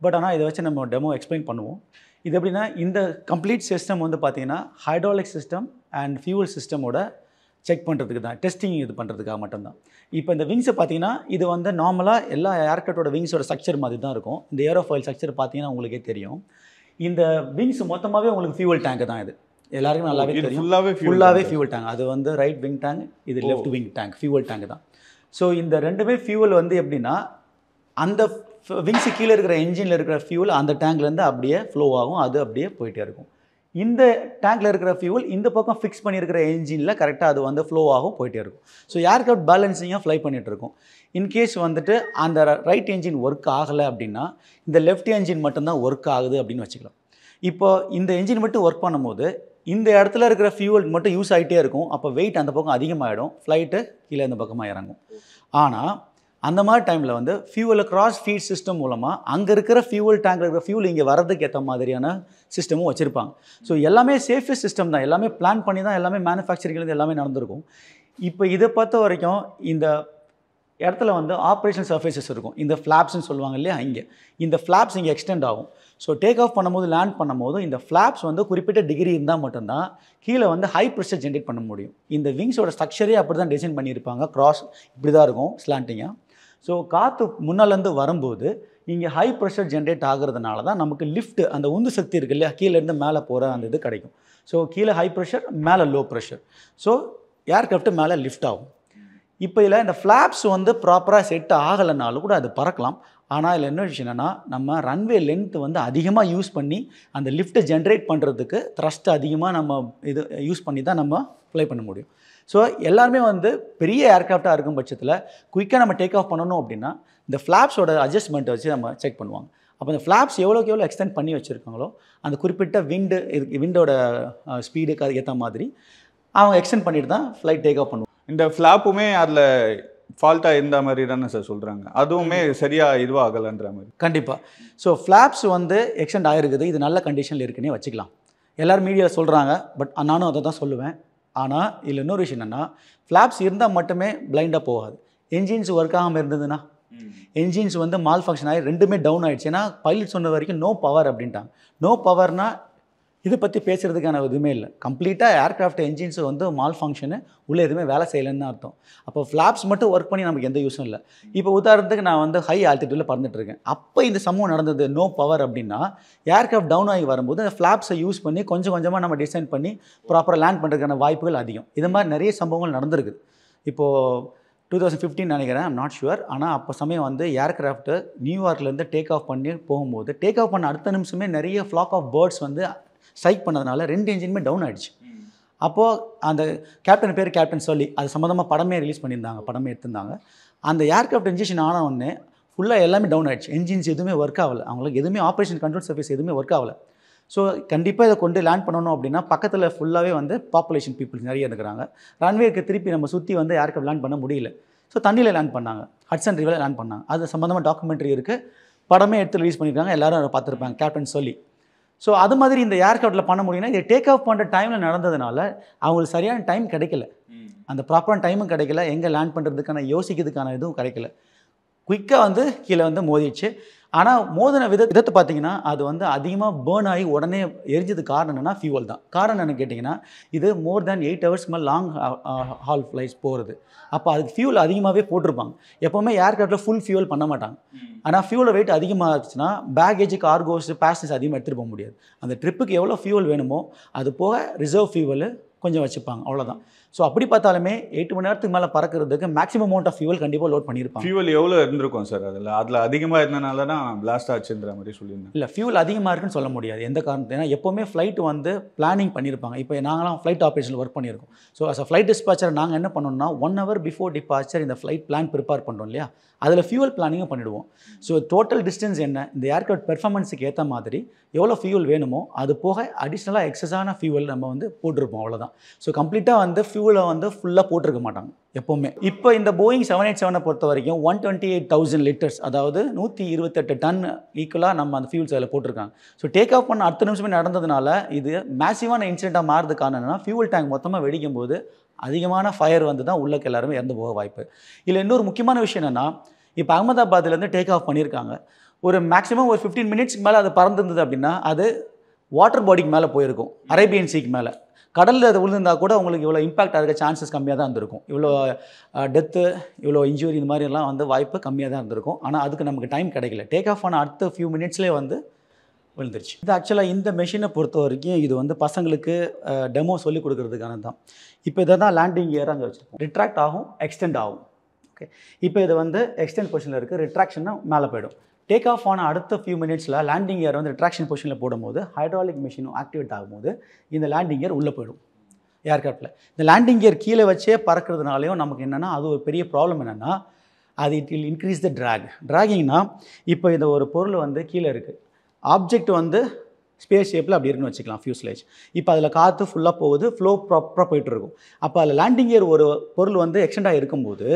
பட் ஆனால் இதை வச்சு நம்ம டெமோ எக்ஸ்பிளைன் பண்ணுவோம். இது எப்படின்னா, இந்த கம்ப்ளீட் சிஸ்டம் வந்து பார்த்தீங்கன்னா ஹைட்ராலிக் சிஸ்டம் அண்ட் ஃபியூல் சிஸ்டமோட செக் பண்ணுறதுக்கு தான், டெஸ்டிங் இது பண்ணுறதுக்காக மட்டும்தான். இப்போ இந்த விங்ஸை பார்த்தீங்கன்னா இது வந்து நார்மலாக எல்லா ஏர்க்ராஃப்டோட விங்ஸோட ஸ்ட்ரக்சர் மாதிரி தான் இருக்கும். இந்த ஏரோஃபாயில் ஸ்ட்ரக்சர் பார்த்தீங்கன்னா உங்களுக்கே தெரியும். இந்த விங்ஸ் மொத்தமாகவே உங்களுக்கு ஃபியூவல் டேங்க் தான். இது எல்லாருக்கும் நல்லாவே தெரியும். ஃபுல்லாகவே ஃபியூவல் டேங்க். அது வந்து ரைட் விங் டேங்க், இது left wing tank, fuel tank தான். ஸோ இந்த ரெண்டுமே ஃபியூவல் வந்து எப்படின்னா, அந்த விங்ஸு கீழே இருக்கிற என்ஜினில் இருக்கிற ஃபியூல் அந்த டேங்க்லேருந்து அப்படியே ஃப்ளோ ஆகும், அது அப்படியே போயிட்டே இருக்கும். இந்த டேங்க்கில் இருக்கிற ஃபியூல் இந்த பக்கம் ஃபிக்ஸ் பண்ணியிருக்கிற என்ஜினில் கரெக்டாக அது வந்து ஃப்ளோ ஆகும், போயிட்டே இருக்கும். ஸோ ஏர்க்ராஃப்ட் பேலன்சிங்காக ஃப்ளை பண்ணிகிட்ருக்கும். இன்கேஸ் வந்துட்டு அந்த ரைட் என்ஜின் ஒர்க் ஆகலை அப்படின்னா இந்த லெஃப்ட் என்ஜின் மட்டும்தான் ஒர்க் ஆகுது அப்படின்னு வச்சுக்கலாம். இப்போ இந்த என்ஜின் மட்டும் ஒர்க் பண்ணும்போது இந்த இடத்துல இருக்கிற ஃபியூல் மட்டும் யூஸ் ஆகிட்டே இருக்கும். அப்போ வெயிட் அந்த பக்கம் அதிகமாகிடும், ஃப்ளைட்டு கீழே இந்த பக்கமாக இறங்கும். ஆனால் அந்த மாதிரி டைமில் வந்து ஃபியூவலை கிராஸ் ஃபீட் சிஸ்டம் மூலமாக அங்கே இருக்கிற ஃபியூவல் டேங்கில் இருக்கிற ஃபியூல் இங்கே வரதுக்கு ஏற்ற மாதிரியான சிஸ்டமும் வச்சுருப்பாங்க. ஸோ எல்லாமே சேஃபஸ்ட் சிஸ்டம் தான், எல்லாமே பிளான் பண்ணி தான் எல்லாமே மேனுஃபேக்சரிங்லேருந்து எல்லாமே நடந்திருக்கும். இப்போ இதை பொறுத்த வரைக்கும் இந்த இடத்துல வந்து ஆப்ரேஷன் சர்ஃபேசஸ் இருக்கும். இந்த ஃப்ளாப்ஸ்ன்னு சொல்லுவாங்க இல்லையா, இந்த ஃப்ளாப்ஸ் இங்கே எக்ஸ்டெண்ட் ஆகும். ஸோ டேக் ஆஃப் பண்ணும்போது லேண்ட் பண்ணும்போது இந்த ஃப்ளாப்ஸ் வந்து குறிப்பிட்ட டிகிரி இருந்தால் மட்டும்தான் கீழே வந்து ஹை ப்ரெஷர் ஜென்ரேட் பண்ண முடியும். இந்த விங்ஸோட ஸ்ட்ரக்சரே அப்படி தான் டிசைன் பண்ணியிருப்பாங்க. கிராஸ் இப்படி தான் இருக்கும், ஸ்லாண்டிங்காக. ஸோ காற்று முன்னாலேருந்து வரும்போது இங்கே ஹை ப்ரெஷர் ஜென்ரேட் ஆகிறதுனால தான் நமக்கு லிஃப்ட், அந்த உந்து சக்தி இருக்குது இல்லையா, கீழேருந்து மேலே போகிற அந்த இது கிடைக்கும். ஸோ கீழே ஹை ப்ரெஷர், மேலே லோ ப்ரெஷர். ஸோ ஏர்க்ராஃப்ட் மேலே லிஃப்ட் ஆகும். இப்போ இதில் இந்த ஃப்ளாப்ஸ் வந்து ப்ராப்பராக செட் ஆகலைனாலும் கூட அது பறக்கலாம். ஆனால் இதில் என்ன விஷயம் என்னென்னா, நம்ம ரன்வே லென்த் வந்து அதிகமாக யூஸ் பண்ணி அந்த லிஃப்ட்டை ஜென்ரேட் பண்ணுறதுக்கு த்ரஸ்ட் அதிகமாக நம்ம இது யூஸ் பண்ணி தான் நம்ம ஃப்ளை பண்ண முடியும். ஸோ எல்லாருமே வந்து பெரிய ஏர்க்ராஃப்டாக இருக்கும் பட்சத்தில் குயிக்காக நம்ம டேக் ஆஃப் பண்ணணும் அப்படின்னா இந்த ஃப்ளாப்ஸோட அட்ஜஸ்ட்மெண்ட்டை வச்சு நம்ம செக் பண்ணுவாங்க. அப்போ இந்த ஃப்ளாப்ஸ் எவ்வளோக்கு எவ்வளோ எக்ஸ்டெண்ட் பண்ணி வச்சுருக்காங்களோ அந்த குறிப்பிட்ட விண்டோட ஸ்பீடுக்கு அதுக்கு ஏற்ற மாதிரி அவங்க எக்ஸ்டெண்ட் பண்ணிட்டு தான் ஃப்ளைட் டேக் ஆஃப் பண்ணுவோம். இந்த ஃப்ளாப்புமே அதில் ஃபால்ட்டாக இருந்த மாதிரி தானே சார் சொல்கிறாங்க, அதுவுமே சரியாக இதுவாகலைன்ற மாதிரி? கண்டிப்பாக. ஸோ ஃப்ளாப்ஸ் வந்து எக்ஸ்டெண்ட் ஆகிருக்குது, இது நல்ல கண்டிஷனில் இருக்குன்னே வச்சுக்கலாம். எல்லோரும் மீடியாவில் சொல்கிறாங்க, பட் நானும் அதை தான் சொல்லுவேன். ஆனால் இதில் இன்னொரு விஷயம் என்னென்னா, ஃப்ளாப்ஸ் இருந்தால் மட்டுமே பிளைண்டாக போகாது. என்ஜின்ஸ் ஒர்க் ஆகாமல் இருந்ததுன்னா, என்ஜின்ஸ் வந்து மால் ஃபங்க்ஷன் ஆகி ரெண்டுமே டவுன் ஆகிடுச்சு. ஏன்னா பைலட் சொன்ன வரைக்கும் நோ பவர் அப்படின்ட்டாங்க. நோ பவர்னால் இதை பற்றி பேசுகிறதுக்கான எதுவுமே இல்லை. கம்ப்ளீட்டாக ஏர்க்ராஃப்ட் என்ஜின்ஸ் வந்து மால் ஃபங்க்ஷனு, உள்ளே எதுவுமே வேலை செய்யலைன்னு அர்த்தம். அப்போ ஃப்ளாப்ஸ் மட்டும் ஒர்க் பண்ணி நமக்கு எந்த யூஸும் இல்லை. இப்போ உதாரணத்துக்கு நான் வந்து ஹை ஆல்டிடியூடில் பறந்துட்டுருக்கேன், அப்போ இந்த சம்பவம் நடந்தது நோ பவர் அப்படின்னா ஏர்க்ராஃப்ட் டவுன் ஆகி வரும்போது அந்த ஃப்ளாப்ஸை யூஸ் பண்ணி கொஞ்சம் கொஞ்சமாக நம்ம டிசைன் பண்ணி ப்ராப்பராக லேண்ட் பண்ணுறதுக்கான வாய்ப்புகள் அதிகம். இது மாதிரி நிறைய சம்பவங்கள் நடந்திருக்குது. இப்போது 2015 நினைக்கிறேன், ஐம் நாட் ஷுவர். ஆனால் அப்போ சமயம் வந்து ஏர்க்ராஃப்ட்டு நியூயார்க்லேருந்து டேக் ஆஃப் பண்ணி போகும்போது டேக் ஆஃப் பண்ண அடுத்த நிமிஷமே நிறைய ஃப்ளாக் ஆஃப் பேர்ட்ஸ் வந்து ஸ்ட்ரைக் பண்ணதுனால 2 என்ஜினுமே டவுன் ஆகிடுச்சு. அப்போது அந்த கேப்டன் பேர் கேப்டன் சொல்லி அது சம்மந்தமாக படமே ரிலீஸ் பண்ணியிருந்தாங்க, படமே எடுத்திருந்தாங்க. அந்த ஏர்க்ராஃப்ட் என்ஜின் ஆன உடனே ஃபுல்லாக எல்லாமே டவுன் ஆகிடுச்சு. என்ஜின்ஸ் எதுவுமே ஒர்க் ஆகலை, அவங்களுக்கு எதுவுமே ஆப்ரேஷன் கண்ட்ரோல் சர்வீஸ் எதுவுமே ஒர்க் ஆகலை. ஸோ கண்டிப்பாக இதை கொண்டு லேண்ட் பண்ணணும் அப்படின்னா பக்கத்தில் ஃபுல்லாகவே வந்து பாப்புலேஷன் பீப்புள்ஸ் நிறைய இருக்கிறாங்க. ரன்வேக்கு திருப்பி நம்ம சுற்றி வந்து ஏர்க்ராஃப்ட் லேண்ட் பண்ண முடியல. ஸோ தண்ணியில் லேண்ட் பண்ணாங்க, ஹட்சன் ரிவரில் லேண்ட் பண்ணாங்க. அது சம்மந்தமாக டாக்குமெண்ட்ரி இருக்குது, படமே எடுத்து ரிலீஸ் பண்ணியிருக்காங்க, எல்லோரும் அதை பார்த்துருப்பாங்க, கேப்டன் சொல்லி. ஸோ அது மாதிரி இந்த ஏர்க்ராஃப்ட்டில் பண்ண முடியும்னா இதை டேக் ஆஃப் பண்ணுற டைமில் நடந்ததுனால அவங்களுக்கு சரியான டைம் கிடைக்கல, அந்த ப்ராப்பரான டைமும் கிடைக்கல, எங்கே லேண்ட் பண்ணுறதுக்கான யோசிக்கிறதுக்கான இதுவும் கிடைக்கல. குயிக்காக வந்து கீழே வந்து மோதிடுச்சு. ஆனால் மோதின விதத்தை பார்த்தீங்கன்னா அது வந்து அதிகமாக பேர்ன் ஆகி உடனே எரிஞ்சது காரணம் என்னென்னா ஃபியூவல் தான். காரணம் என்னென்னு கேட்டிங்கன்னா இது மோர் தேன் 8 ஹவர்ஸ்க்கு மேலே லாங் ஹால் ஃப்ளைட்ஸ் போகிறது. அப்போ அதுக்கு ஃபியூல் அதிகமாகவே போட்டிருப்பாங்க. எப்போவுமே ஏர்க்ராஃப்ட்டில் ஃபுல் ஃபியூல் பண்ண மாட்டாங்க. ஆனால் ஃபியூலை வெயிட் அதிகமாக இருந்துச்சுன்னா பேகேஜ், கார்கோஸ், பேசஞ்சர்ஸ் அதிகமாக எடுத்துகிட்டு போக முடியாது. அந்த ட்ரிப்புக்கு எவ்வளோ ஃபியூல் வேணுமோ அது போக ரிசர்வ் ஃபியூவல் கொஞ்சம் வச்சுப்பாங்க, அவ்வளோதான். ஸோ அப்படி பார்த்தாலுமே 8 மணி நேரத்துக்கு மேலே பறக்கிறதுக்கு மேக்ஸிமம் அமௌண்ட் ஆஃப் ஃபியூவல் கண்டிப்பாக லோட் பண்ணியிருப்பாங்க. ஃபியூவல் எவ்வளோ இருந்திருக்கும் சார்? அதில் அதிகமாக இருந்தனால தான் பிளாஸ்ட் ஆச்சுன்ற மாதிரி சொல்லியிருந்தேன். இல்லை, ஃபியூல் அதிகமாக இருக்குன்னு சொல்ல முடியாது எந்த காரணத்தை. ஏன்னா எப்போவுமே ஃப்ளைட் வந்து பிளானிங் பண்ணியிருப்பாங்க. இப்போ நாங்களாம் ஃப்ளைட் ஆப்ரேஷனில் ஒர்க் பண்ணியிருக்கோம். So as a flight dispatcher நாங்கள் என்ன பண்ணோம்னா 1 hour பிஃபோர் டிபார்ச்சர் இந்த ஃப்ளைட் பிளான் ப்ரிப்பேர் பண்ணுறோம் இல்லையா, அதில் ஃபியூவல் பிளானிங்கும் பண்ணிவிடுவோம். ஸோ டோட்டல் டிஸ்டன்ஸ் என்ன, இந்த ஏர்க்ராஃப்ட் பெர்ஃபார்மன்ஸுக்கு ஏற்ற மாதிரி எவ்வளோ ஃபியூவல் வேணுமோ அது போக அடிஷ்னலாக எக்ஸஸான ஃபியூவல் நம்ம வந்து போட்டிருப்போம், அவ்வளோதான். ஸோ கம்ப்ளீட்டாக வந்து ஃபியூவலை வந்து ஃபுல்லாக போட்டிருக்க மாட்டாங்க எப்போவுமே. இப்போ இந்த போயிங் 787 பொறுத்த வரைக்கும் 128,000 லிட்டர்ஸ், அதாவது 128 டன் ஈக்குவலாக நம்ம அந்த ஃபியூல்ஸ் அதில் போட்டிருக்காங்க. ஸோ டேக் ஆஃப் பண்ண அடுத்த நிமிஷமே நடந்ததுனால இது மேசிவான இன்சிடெண்ட்டாக மாறுறது காரணம் என்னன்னா, ஃபியூவல் டேங்க் மொத்தமாக வெடிக்கும் போது அதிகமான ஃபயர் வந்து தான் உள்ளக்கு எல்லாருமே இறந்து போக வாய்ப்பு. இல்லை இன்னொரு முக்கியமான விஷயம் என்னென்னா, இப்போ அகமதாபாத்லேருந்து டேக் ஆஃப் பண்ணியிருக்காங்க, ஒரு மேக்ஸிமம் ஒரு 15 மினிட்ஸ்க்கு மேலே அது பறந்துருந்தது அப்படின்னா அது வாட்டர் பாடிக்கு மேலே போயிருக்கும், அரேபியன் சீக்கு மேலே. கடலில் அது விழுந்திருந்தால் கூட உங்களுக்கு இவ்வளோ இம்பாக்ட் ஆகிற சான்சஸ் கம்மியாக தான் இருந்திருக்கும். இவ்வளோ டெத்து, இவ்வளோ இன்ஜுரி, இந்த மாதிரிலாம் வந்து வாய்ப்பு கம்மியாக தான் இருந்திருக்கும். ஆனால் அதுக்கு நமக்கு டைம் கிடைக்கல. டேக் ஆஃப் ஆன அடுத்த ஃபியூ மினிட்ஸ்லேயே வந்து விழுந்துருச்சு. இது ஆக்சுவலாக இந்த மெஷினை பொறுத்த வரைக்கும் இது வந்து பசங்களுக்கு டெமோ சொல்லிக் கொடுக்குறதுக்கான தான். இப்போ இதை தான் லேண்டிங் கியர் அங்கே வச்சுருக்கோம். ரிட்ராக்ட் ஆகும், எக்ஸ்டெண்ட் ஆகும். ஓகே, இப்போ இது வந்து எக்ஸ்டெண்ட் பொசிஷனில் இருக்குது, ரிட்ராக்ஷன்னா மேலே போயிடும். டேக் ஆஃப் ஆன அடுத்த ஃபியூ மினிட்ஸில் லேண்டிங் கியர் வந்து ரிட்ராக்ஷன் பொசிஷனில் போடும்போது ஹைட்ராலிக் மெஷினும் ஆக்டிவேட் ஆகும்போது இந்த லேண்டிங் கியர் உள்ளே போயிடும் ஏர்க்ராஃப்டில். இந்த லேண்டிங் கியர் கீழே வச்சே பறக்கிறதுனாலையும் நமக்கு என்னென்னா, அது ஒரு பெரிய ப்ராப்ளம் என்னென்னா, அது இட் வில் இன்க்ரீஸ் த ட்ராகிங்னா, இப்போ இந்த ஒரு பொருள் வந்து கீழே இருக்குது, ஆப்ஜெக்ட் வந்து ஸ்பேஸ் ஷேப்பில் அப்படி இருக்குன்னு வச்சுக்கலாம், ஃபியூஸ்லேஜ். இப்போ அதில் காற்று ஃபுல்லாக போகுது, ஃப்ளோ ப்ராப்பராக போயிட்டுருக்கும். அப்போ அதில் லேண்டிங் கியர் ஒரு பொருள் வந்து எக்ஸ்டெண்டாக இருக்கும்போது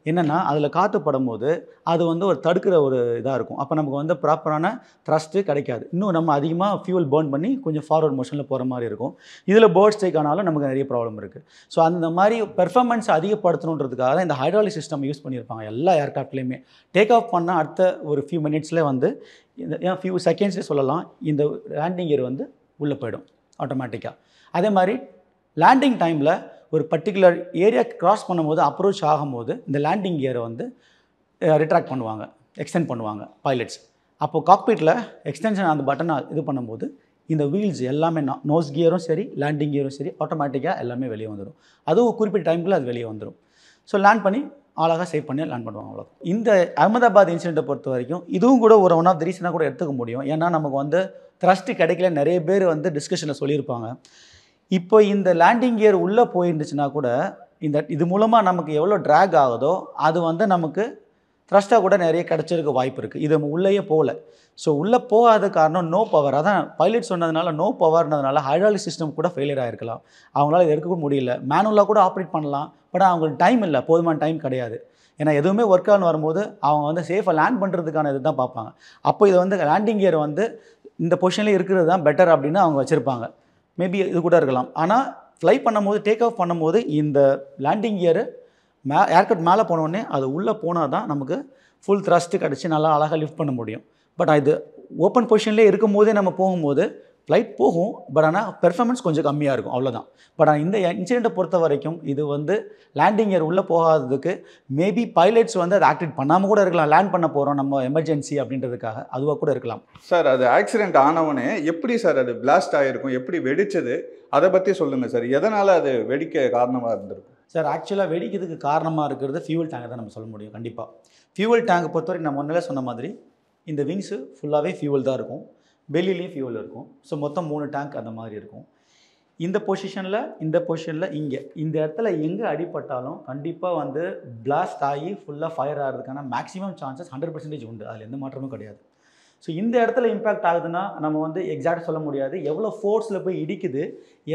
என்னென்னா, அதில் காற்று படும்போது அது வந்து ஒரு தடுக்கிற ஒரு இதாக இருக்கும். அப்போ நமக்கு வந்து ப்ராப்பரான த்ரஸ்ட்டு கிடைக்காது. இன்னும் நம்ம அதிகமாக ஃபியூல் பர்ன் பண்ணி கொஞ்சம் ஃபார்வர்ட் மோஷனில் போகிற மாதிரி இருக்கும். இதில் பேர்ட் ஸ்ட்ரைக் ஆனாலும் நமக்கு நிறைய ப்ராப்ளம் இருக்குது. ஸோ அந்த மாதிரி பெர்ஃபார்மன்ஸ் அதிகப்படுத்தணுன்றதுக்காக தான் இந்த ஹைட்ராலிக் சிஸ்டம் யூஸ் பண்ணியிருப்பாங்க எல்லா ஏர்க்ராஃப்ட்லேயுமே. டேக் ஆஃப் பண்ணால் அடுத்த ஒரு ஃபியூ மினிட்ஸ்லேயே வந்து ஏன் ஃபியூ செகண்ட்ஸ்லேயே சொல்லலாம், இந்த லேண்டிங் கியர் வந்து உள்ளே போயிடும் ஆட்டோமேட்டிக்காக. அதே மாதிரி லேண்டிங் டைமில் ஒரு பர்டிகுலர் ஏரியா கிராஸ் பண்ணும்போது, அப்ரோச் ஆகும்போது இந்த லேண்டிங் கியரை வந்து ரிட்ராக்ட் பண்ணுவாங்க, எக்ஸ்டெண்ட் பண்ணுவாங்க பைலட்ஸ். அப்போது காக்பிட்டில் எக்ஸ்டென்ஷன் அந்த பட்டனை இது பண்ணும்போது இந்த வீல்ஸ் எல்லாமே நோஸ் கியரும் சரி, லேண்டிங் கியரும் சரி, ஆட்டோமேட்டிக்காக எல்லாமே வெளியே வந்துடும். அதுவும் குறிப்பிட்ட டைமுக்குள்ள அது வெளியே வந்துடும். ஸோ லேண்ட் பண்ணி அழகாக சேவ் பண்ணி லேண்ட் பண்ணுவாங்க, அவ்வளோ. இந்த அகமதாபாத் இன்சிடெண்ட்டை பொறுத்த வரைக்கும் இதுவும் கூட ஒரு ஒன் ஆஃப் த ரீசனாக கூட எடுத்துக்க முடியும். ஏன்னா நமக்கு வந்து த்ரஸ்ட்டு கிடைக்கல, நிறைய பேர் வந்து டிஸ்கஷனில் சொல்லியிருப்பாங்க. இப்போ இந்த லேண்டிங் கியர் உள்ளே போயிருந்துச்சுன்னா கூட இது மூலமாக நமக்கு எவ்வளோ ட்ராக் ஆகுதோ அது வந்து நமக்கு த்ரஸ்ட்டாக கூட நிறைய கிடச்சிருக்க வாய்ப்பு இருக்குது. இது உள்ளேயே போகல. ஸோ உள்ளே போகாத காரணம் நோ பவர். அதான் பைலட் சொன்னதுனால நோ பவர்ன்றதுனால ஹைட்ராலிக் சிஸ்டம் கூட ஃபெயிலியர் ஆகிருக்கலாம். அவங்களால இது எடுக்க முடியல. மேனுவலாக கூட ஆப்ரேட் பண்ணலாம், பட் அவங்களுக்கு டைம் இல்லை, போதுமான டைம் கிடையாது. ஏன்னா எதுவுமே ஒர்க் ஆன் வரும்போது அவங்க வந்து சேஃபாக லேண்ட் பண்ணுறதுக்கான இது தான் பார்ப்பாங்க. அப்போ இதை வந்து லேண்டிங் கியர் வந்து இந்த பொசிஷன்லேயே இருக்கிறது தான் பெட்டர் அப்படின்னு அவங்க வச்சுருப்பாங்க. மேபி இது கூட இருக்கலாம். ஆனால் ஃப்ளை பண்ணும்போது, டேக் ஆஃப் பண்ணும்போது இந்த லேண்டிங் கியரு ஏர்க்ராஃப்ட் மேலே போனோடனே அது உள்ளே போனால் தான் நமக்கு ஃபுல் த்ரஸ்ட்டு கிடச்சி நல்லா அழகாக லிஃப்ட் பண்ண முடியும். பட் இது ஓப்பன் பொசிஷன்லேயே இருக்கும் போதே நம்ம போகும்போது ஃப்ளைட் போகும், பட் ஆனால் பெர்ஃபார்மன்ஸ் கொஞ்சம் கம்மியாக இருக்கும், அவ்வளோதான். பட் ஆனால் இந்த இன்சிடெண்ட்டை பொறுத்த வரைக்கும் இது வந்து லேண்டிங் கியர் உள்ளே போகாததுக்கு மேபி பைலட்ஸ் வந்து அதை ஆக்டிவேட் பண்ணாமல் கூட இருக்கலாம். லேண்ட் பண்ண போகிறோம் நம்ம எமர்ஜென்சி அப்படின்றதுக்காக, அதுவாக கூட இருக்கலாம். சார், அது ஆக்சிடென்ட் ஆனவனே எப்படி சார் அது பிளாஸ்ட் ஆகிருக்கும், எப்படி வெடிச்சது, அதை பற்றி சொல்லுங்கள் சார். எதனால் அது வெடிக்க காரணமாக இருந்திருக்கும்? சார், ஆக்சுவலாக வெடிக்கிறதுக்கு காரணமாக இருக்கிறது ஃபியூவல் டேங்கை தான் நம்ம சொல்ல முடியும். கண்டிப்பாக ஃபியூவல் டேங்கை பொறுத்தவரைக்கும் நம்ம முன்னாலே சொன்ன மாதிரி இந்த விங்ஸு ஃபுல்லாகவே ஃபியூவல் தான் இருக்கும், வெளியிலையும் ஃபியூவல் இருக்கும். ஸோ மொத்தம் 3 டேங்க் அந்த மாதிரி இருக்கும். இந்த பொசிஷனில் இங்கே இந்த இடத்துல எங்கே அடிப்பட்டாலும் கண்டிப்பாக வந்து பிளாஸ்ட் ஆகி ஃபுல்லாக ஃபயர் ஆகிறதுக்கான மேக்ஸிமம் சான்சஸ் 100% உண்டு. அதில் எந்த மாற்றமும் கிடையாது. ஸோ இந்த இடத்துல இம்பேக்ட் ஆகுதுன்னா நம்ம வந்து எக்ஸாக்டாக சொல்ல முடியாது எவ்வளோ ஃபோர்ஸில் போய் இடிக்குது,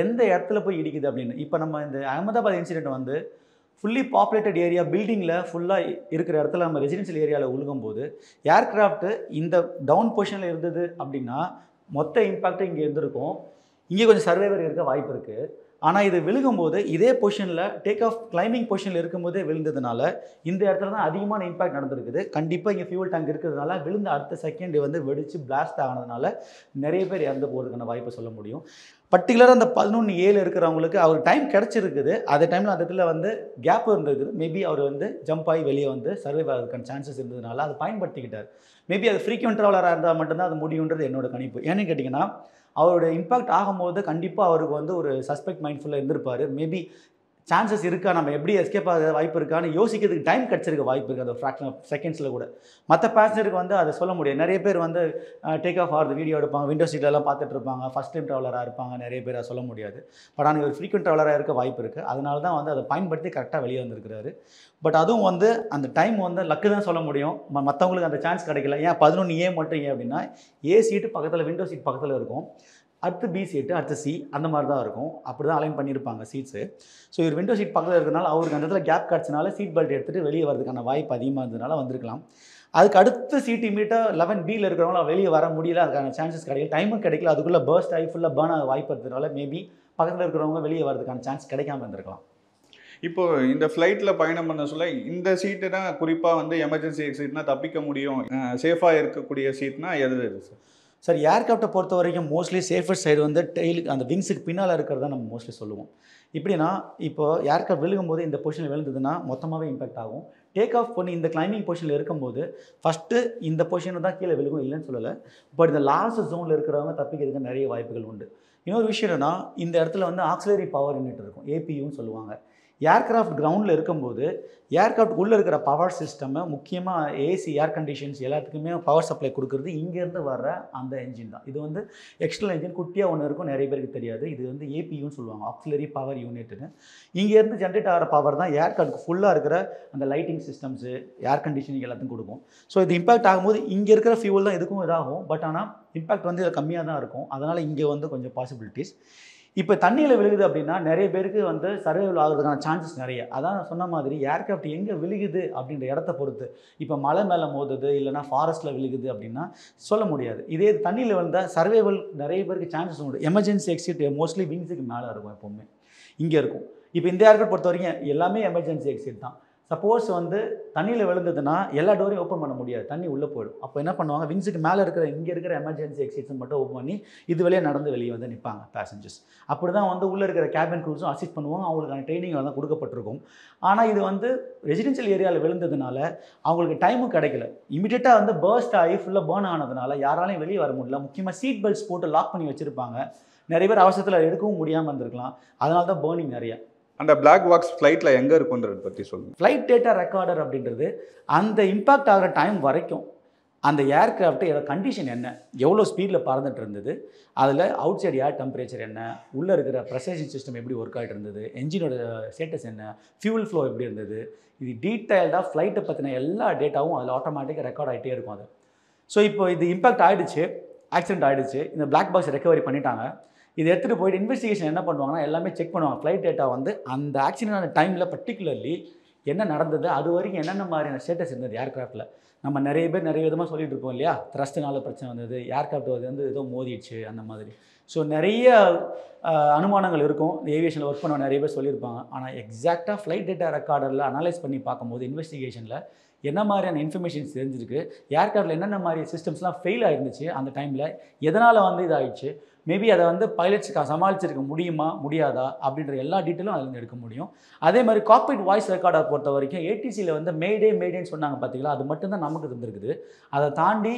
எந்த இடத்துல போய் இடிக்குது அப்படின்னு. இப்போ நம்ம இந்த அகமதாபாத் இன்சிடென்ட் வந்து ஃபுல்லி பாப்புலேட்டட் ஏரியா, பில்டிங்கில் ஃபுல்லாக இருக்கிற இடத்துல நம்ம ரெசிடென்ஷியல் ஏரியாவில் விழுகும்போது ஏர்க்ராஃப்ட்டு இந்த டவுன் பொசிஷனில் இருந்தது அப்படின்னா மொத்த இம்பேக்ட்டு இங்கே இருந்திருக்கும். இங்கே கொஞ்சம் சர்வைவர் இருக்க வாய்ப்பு இருக்குது. ஆனால் இது விழுகும்போது இதே பொசிஷனில் டேக் ஆஃப் கிளைம்பிங் பொசிஷனில் இருக்கும்போதே விழுந்ததுனால இந்த இடத்துல தான் அதிகமான இம்பாக்ட் நடந்திருக்குது. கண்டிப்பாக இங்கே ஃபியூவல் டேங்க் இருக்கிறதுனால விழுந்த அடுத்த செகண்ட் வந்து வெடித்து பிளாஸ்ட் ஆனதுனால நிறைய பேர் இறந்து போகிறதுக்கான வாய்ப்பை சொல்ல முடியும். பர்டிகுலராக அந்த 11/7 இருக்கிறவங்களுக்கு அவர் டைம் கிடச்சிருக்குது. அதே டைமில் அந்த இடத்துல வந்து கேப் இருந்திருக்குது. மேபி அவர் வந்து ஜம்ப் ஆகி வெளியே வந்து சர்வைவ் ஆகிறதுக்கான சான்சஸ் இருந்ததுனால அதை பயன்படுத்திக்கிட்டார். மேபி அது ஃப்ரீக்வெண்ட் ட்ராவலராக இருந்தால் மட்டும்தான் அது முடியுன்றது என்னோட கணிப்பு. ஏன்னு கேட்டிங்கன்னா அவரோட இம்பாக்ட் ஆகும்போது கண்டிப்பாக அவருக்கு வந்து ஒரு சஸ்பெக்ட் மைண்ட் ஃபுல்லாக இருந்திருப்பார். மேபி சான்சஸ் இருக்கா, நம்ம எப்படி எஸ்கேப் ஆக வாய்ப்பு இருக்கான்னு யோசிக்கிறதுக்கு டைம் கிடச்சிருக்க வாய்ப்பு இருக்குது அந்த ஃப்ராக்ஷன் ஆஃப் செகண்ட்ஸில் கூட. மற்ற பேசஞ்சருக்கு வந்து அதை சொல்ல முடியாது. நிறைய பேர் வந்து டேக் ஆஃப் ஆகிறது வீடியோ எடுப்பாங்க, விண்டோ சீட்லலாம் பார்த்துட்டு இருப்பாங்க, ஃபஸ்ட் டைம் ட்ராவலராக இருப்பாங்க, நிறைய பேர் அதை சொல்ல முடியாது. பட் ஆனால் ஒரு ஃப்ரீக்வெண்ட் ட்ராவலராக இருக்க வாய்ப்பு இருக்குது. அதனால தான் வந்து அதை பயன்படுத்தி கரெக்டாக வெளியே வந்திருக்கிறாரு. பட் அதுவும் வந்து அந்த டைம் வந்து லக்கு தான் சொல்ல முடியும். மற்றவங்களுக்கு அந்த சான்ஸ் கிடைக்கல. ஏன் 11A மட்டும் ஏன் அப்படின்னா ஏ சீட்டு பக்கத்தில் விண்டோ சீட் பக்கத்தில் இருக்கும், அடுத்து பி சீட்டு, அடுத்து சி, அந்த மாதிரி தான் இருக்கும். அப்படி தான் அலைன் பண்ணியிருப்பாங்க சீட்ஸு. ஸோ இவர் விண்டோ சீட் பக்கத்தில் இருக்கிறனால அவருக்கு அந்த இடத்துல கேப் கிடச்சனால சீட் பெல்ட் எடுத்துகிட்டு வெளியே வரதுக்கான வாய்ப்பு அதிகமாக இருந்ததுனால வந்திருக்கலாம். அதுக்கு அடுத்த சீட் இமீடியட்டாக 11Bயில் இருக்கிறவங்களாம் வெளியே வர முடியல, அதுக்கான சான்சஸ் கிடைக்கல, டைமும் கிடைக்கல, அதுக்குள்ளே பர்ஸ்ட் ஆகி ஃபுல்லாக பேர்ன் ஆக வாய்ப்பு இருக்கிறதுனால மேபி பக்கத்தில் இருக்கிறவங்க வெளியே வரதுக்கான சான்ஸ் கிடைக்காம இருந்திருக்கலாம். இப்போ இந்த ஃப்ளைட்டில் பயணம் பண்ண சொல்ல இந்த சீட்டு தான் குறிப்பாக வந்து எமர்ஜென்சி எக்ஸிட்னா தப்பிக்க முடியும், சேஃபாக இருக்கக்கூடிய சீட்னா எது சார்? சார் ஏர்கிராஃப்டை பொறுத்த வரைக்கும் மோஸ்ட்லி சேஃபஸ்ட் சைடு வந்து டெய்லுக்கு அந்த விங்ஸுக்கு பின்னால் இருக்கிறதா நம்ம மோஸ்ட்லி சொல்லுவோம். இப்படின்னா இப்போ ஏர்கிராஃப்ட் விழுகும் போது இந்த பொசிஷனில் விழுந்ததுன்னா மொத்தமாகவே இம்பாக்ட் ஆகும். டேக் ஆஃப் பண்ணி இந்த கிளைம்பிங் பொசிஷனில் இருக்கும்போது ஃபஸ்ட்டு இந்த பொசிஷனில் தான் கீழே விழுகும், இல்லைன்னு சொல்லலை. பட் இந்த லாஸ்ட் ஜோனில் இருக்கிறவங்க தப்பிக்கிறதுக்கு நிறைய வாய்ப்புகள் உண்டு. இன்னொரு விஷயம் என்னன்னா, இந்த இடத்துல வந்து ஆக்சிலரி பவர் யூனிட் இருக்கும், ஏபியூன்னு சொல்லுவாங்க. ஏர்கிராஃப்ட் கிரவுண்டில் இருக்கும்போது ஏர்கிராஃப்ட் உள்ளே இருக்கிற பவர் சிஸ்டம்மை முக்கியமாக ஏசி, ஏர் கண்டிஷன்ஸ் எல்லாத்துக்குமே பவர் சப்ளை கொடுக்குறது இங்கேருந்து வர்ற அந்த என்ஜின் தான். இது வந்து எக்ஸ்டர்னல் என்ஜின் குட்டியாக ஒன்று இருக்கும், நிறைய பேருக்கு தெரியாது. இது வந்து ஏபியூன்னு சொல்லுவாங்க, ஆக்சிலரி பவர் யூனிட்னு. இங்கேருந்து ஜென்ரேட் ஆகிற பவர் தான் ஏர்கிராஃப்ட் ஃபுல்லாக இருக்கிற அந்த லைட்டிங் சிஸ்டம்ஸு, ஏர் கண்டிஷனிங் எல்லாத்தையும் கொடுக்கும். ஸோ இது இம்பாக்ட் ஆகும்போது இங்கே இருக்கிற ஃபியூல் தான் இதுக்கும் இதாகும். பட் ஆனால் இம்பாக்ட் வந்து இதில் கம்மியாக தான் இருக்கும். அதனால் இங்கே வந்து கொஞ்சம் பாசிபிலிட்டிஸ். இப்போ தண்ணியில் விழுகுது அப்படின்னா நிறைய பேருக்கு வந்து சர்வைவல் ஆகிறதுக்கான சான்சஸ் நிறைய. அதான் சொன்ன மாதிரி ஏர்கிராஃப்ட் எங்கே விழுகுது அப்படின்ற இடத்த பொறுத்து, இப்போ மலை மேலே மோதுது இல்லைனா ஃபாரஸ்ட்டில் விழுகுது அப்படின்னா சொல்ல முடியாது. இதே தண்ணியில் விழுந்தால் சர்வைவல் நிறைய பேருக்கு சான்சஸ் உண்டு. எமர்ஜென்சி எக்ஸிட் மோஸ்ட்லி விங்ஸுக்கு மேலே இருக்கும், எப்போவுமே இங்கே இருக்கும். இப்போ இந்த ஏர்கிராஃப்ட் பொறுத்த வரைக்கும் எல்லாமே எமர்ஜென்சி எக்ஸிட் தான். சப்போஸ் வந்து தண்ணியில் விழுந்ததுன்னா எல்லா டோரையும் ஓப்பன் பண்ண முடியாது, தண்ணி உள்ளே போயிடும். அப்போ என்ன பண்ணுவாங்க, விங்ஸுக்கு மேலே இருக்கிற இங்கே இருக்கிற எமர்ஜென்சி எக்ஸிட்ஸை மட்டும் ஓப்பன் பண்ணி இது வழியே நடந்து வெளியே வந்து நிற்பாங்க பேசஞ்சர்ஸ். அப்படி தான் வந்து உள்ளே இருக்கிற கேபின் க்ரூஸும் அசிஸ்ட் பண்ணுவாங்க, அவங்களுக்கான ட்ரைனிங் தான் கொடுக்கப்பட்டிருக்கும். ஆனால் இது வந்து ரெசிடென்ஷியல் ஏரியாவில் விழுந்ததுனால அவங்களுக்கு டைமும் கிடைக்கல. இமீடியட்டாக வந்து பர்ஸ்ட் ஆகி ஃபுல்லாக பேர்ன் ஆனதுனால யாராலையும் வெளியே வர முடியல. முக்கியமாக சீட் பெல்ட்ஸ் போட்டு லாக் பண்ணி வச்சுருப்பாங்க. நிறைய பேர் அவசரத்தில் எடுக்கவும் முடியாமல் இருந்திருக்கலாம். அதனால தான் பேர்னிங் நிறையா. அந்த பிளாக் பாக்ஸ் ஃப்ளைட்டில் எங்கே இருக்குன்றதை பற்றி சொல்லுங்கள். ஃப்ளைட் டேட்டா ரெக்கார்டர் அப்படின்றது அந்த இம்பாக்ட் ஆகிற டைம் வரைக்கும் அந்த ஏர்கிராஃப்ட்டு இதோட கண்டிஷன் என்ன, எவ்வளோ ஸ்பீடில் பறந்துட்டு இருந்தது, அதில் அவுட் சைடு ஏர் டெம்பரேச்சர் என்ன, உள்ளே இருக்கிற ப்ரெஷரைசிங் சிஸ்டம் எப்படி ஒர்க் ஆகிட்டு இருந்தது, என்ஜினோட ஸ்டேட்டஸ் என்ன, ஃபியூல் ஃப்ளோ எப்படி இருந்தது, இது டீட்டெயில்டாக ஃப்ளைட்டை பற்றின எல்லா டேட்டாவும் அதில் ஆட்டோமேட்டிக்காக ரெக்கார்ட் ஆகிட்டே இருக்கும் அது. ஸோ இப்போ இது இம்பாக்ட் ஆகிடுச்சு, ஆக்சிடென்ட் ஆகிடுச்சு, இந்த பிளாக் பாக்ஸ் ரெக்கவரி பண்ணிட்டாங்க. இதை எடுத்துகிட்டு போயிட்டு இன்வெஸ்டிகேஷன் என்ன பண்ணுவாங்கன்னா எல்லாமே செக் பண்ணுவாங்க. ஃப்ளைட் டேட்டா வந்து அந்த ஆக்சிடென்டான டைமில் பர்டிகுலர்லி என்ன நடந்தது, அது வரைக்கும் என்னென்ன மாதிரியான ஸ்டேட்டஸ் இருந்தது ஏர்கிராஃப்ட்டில். நம்ம நிறைய பேர் நிறைய விதமாக சொல்லிட்டு இருப்போம் இல்லையா, த்ரஸ்ட்னால பிரச்சனை வந்தது, ஏர்கிராஃப்ட் வந்து ஏதோ மோதிடுச்சு அந்த மாதிரி. ஸோ நிறைய அனுமானங்கள் இருக்கும், ஏவியேஷனில் ஒர்க் பண்ண நிறைய பேர் சொல்லியிருப்பாங்க. ஆனால் எக்ஸாக்டாக ஃப்ளைட் டேட்டா ரெக்கார்டரில் அனலைஸ் பண்ணி பார்க்கும்போது இன்வெஸ்டிகேஷனில் என்ன மாதிரியான இன்ஃபர்மேஷன்ஸ் தெரிஞ்சிருக்கு, ஏர்கிராஃப்டில் என்னென்ன மாதிரி சிஸ்டம்ஸ்லாம் ஃபெயில் ஆகிருந்துச்சு அந்த டைமில், எதனால் வந்து இதாகிடுச்சு, மேபி அதை வந்து பைலட்ஸுக்கு சமாளிச்சிருக்க முடியுமா முடியாதா அப்படின்ற எல்லா டீட்டெயிலும் அதில் எடுக்க முடியும். அதே மாதிரி காக்பிட் வாய்ஸ் ரெக்கார்டரை பொறுத்த வரைக்கும் ஏடிசியில் வந்து மேடேன்னு சொன்னாங்க பார்த்தீங்களா, அது மட்டும்தான் நமக்கு இருந்திருக்குது. அதை தாண்டி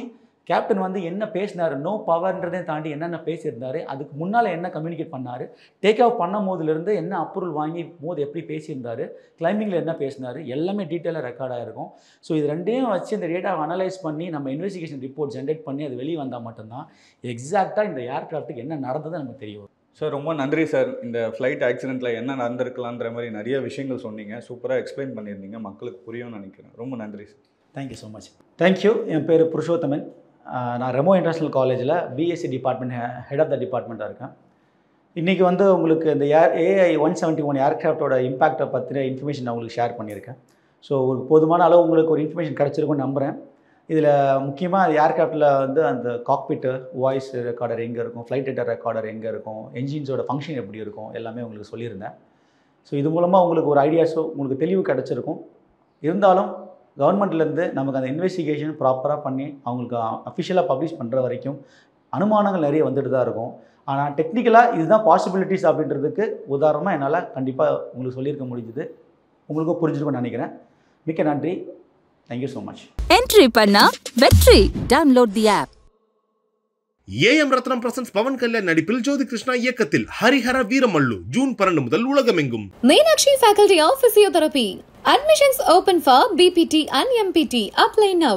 கேப்டன் வந்து என்ன பேசினார், நோ பவர்ன்றதே தாண்டி என்னென்ன பேசியிருந்தார், அதுக்கு முன்னால் என்ன கம்யூனிகேட் பண்ணார், டேக் ஆஃப் பண்ணும் போதுலேருந்து என்ன அப்ரூவல் வாங்கி போது எப்படி பேசியிருந்தார், கிளைம்பிங்கில் என்ன பேசினார், எல்லாமே டீட்டெயிலாக ரெக்கார்டாக இருக்கும். ஸோ இது ரெண்டையும் வச்சு இந்த டேட்டாவை அனலைஸ் பண்ணி நம்ம இன்வெஸ்டிகேஷன் ரிப்போர்ட் ஜென்ரேட் பண்ணி அது வெளியே வந்தால் மட்டும்தான் எக்ஸாக்டாக இந்த ஏர்கிராஃப்ட்டுக்கு என்ன நடந்தது நமக்கு தெரியும். சார் ரொம்ப நன்றி சார். இந்த ஃப்ளைட் ஆக்சிடெண்ட்டில் என்ன நடந்திருக்கலான்ற மாதிரி நிறைய விஷயங்கள் சொன்னீங்க, சூப்பராக எக்ஸ்பிளைன் பண்ணியிருந்தீங்க, மக்களுக்கு புரியும்னு நினைக்கிறேன். ரொம்ப நன்றி sir. Thank you so much. Thank you. என் பேர் புருஷோத்தமன். நான் ரெமோ இன்டர்நேஷ்னல் காலேஜில் BSc department head of the டிபார்ட்மெண்ட்டாக இருக்கேன். இன்றைக்கி வந்து உங்களுக்கு இந்த AI 171 ஏர்கிராஃப்டோட இம்பாக்டை பற்றின இன்ஃபர்மேஷன் நான் உங்களுக்கு ஷேர் பண்ணியிருக்கேன். ஸோ ஒரு போதுமான அளவு உங்களுக்கு ஒரு இன்ஃபர்மேஷன் கிடச்சிருக்குன்னு நம்புகிறேன். இதில் முக்கியமாக ஏர்கிராஃப்டில் வந்து அந்த காக்பிட்டு வாய்ஸ் ரெக்கார்டர் எங்கே இருக்கும், ஃப்ளைட் டேட்டா ரெக்கார்டர் எங்கே இருக்கும், என்ஜின்ஸோட ஃபங்க்ஷன் எப்படி இருக்கும், எல்லாமே உங்களுக்கு சொல்லியிருந்தேன். ஸோ இது மூலமாக உங்களுக்கு ஒரு ஐடியாஸோ உங்களுக்கு தெளிவு கிடச்சிருக்கும். இருந்தாலும் கவர்மெண்ட்லேருந்து நமக்கு அந்த இன்வெஸ்டிகேஷன் ப்ராப்பராக பண்ணி அவங்களுக்கு அஃபிஷியலாக பப்ளிஷ் பண்ணுற வரைக்கும் அனுமானங்கள் நிறைய வந்துட்டு தான் இருக்கும். ஆனால் டெக்னிக்கலாக இதுதான் பாசிபிலிட்டிஸ் அப்படின்றதுக்கு உதாரணமாக என்னால் கண்டிப்பாக உங்களுக்கு சொல்லியிருக்க முடிஞ்சுது. உங்களுக்கும் புரிஞ்சிருக்கும்னு நினைக்கிறேன். மிக்க நன்றி. Thank you so much. என்ட்ரி பண்ணா வெற்றி. Download the app. A M Ratnam presents Pawan Kalyan நடிப்பில் ஜோதி கிருஷ்ணா இயக்கத்தில் ஹரிஹர வீரமல்லு ஜூன் 12 முதல் உலகமெங்கும். Meenakshi Faculty of Physiotherapy. Admissions open for BPT and MPT. Apply now.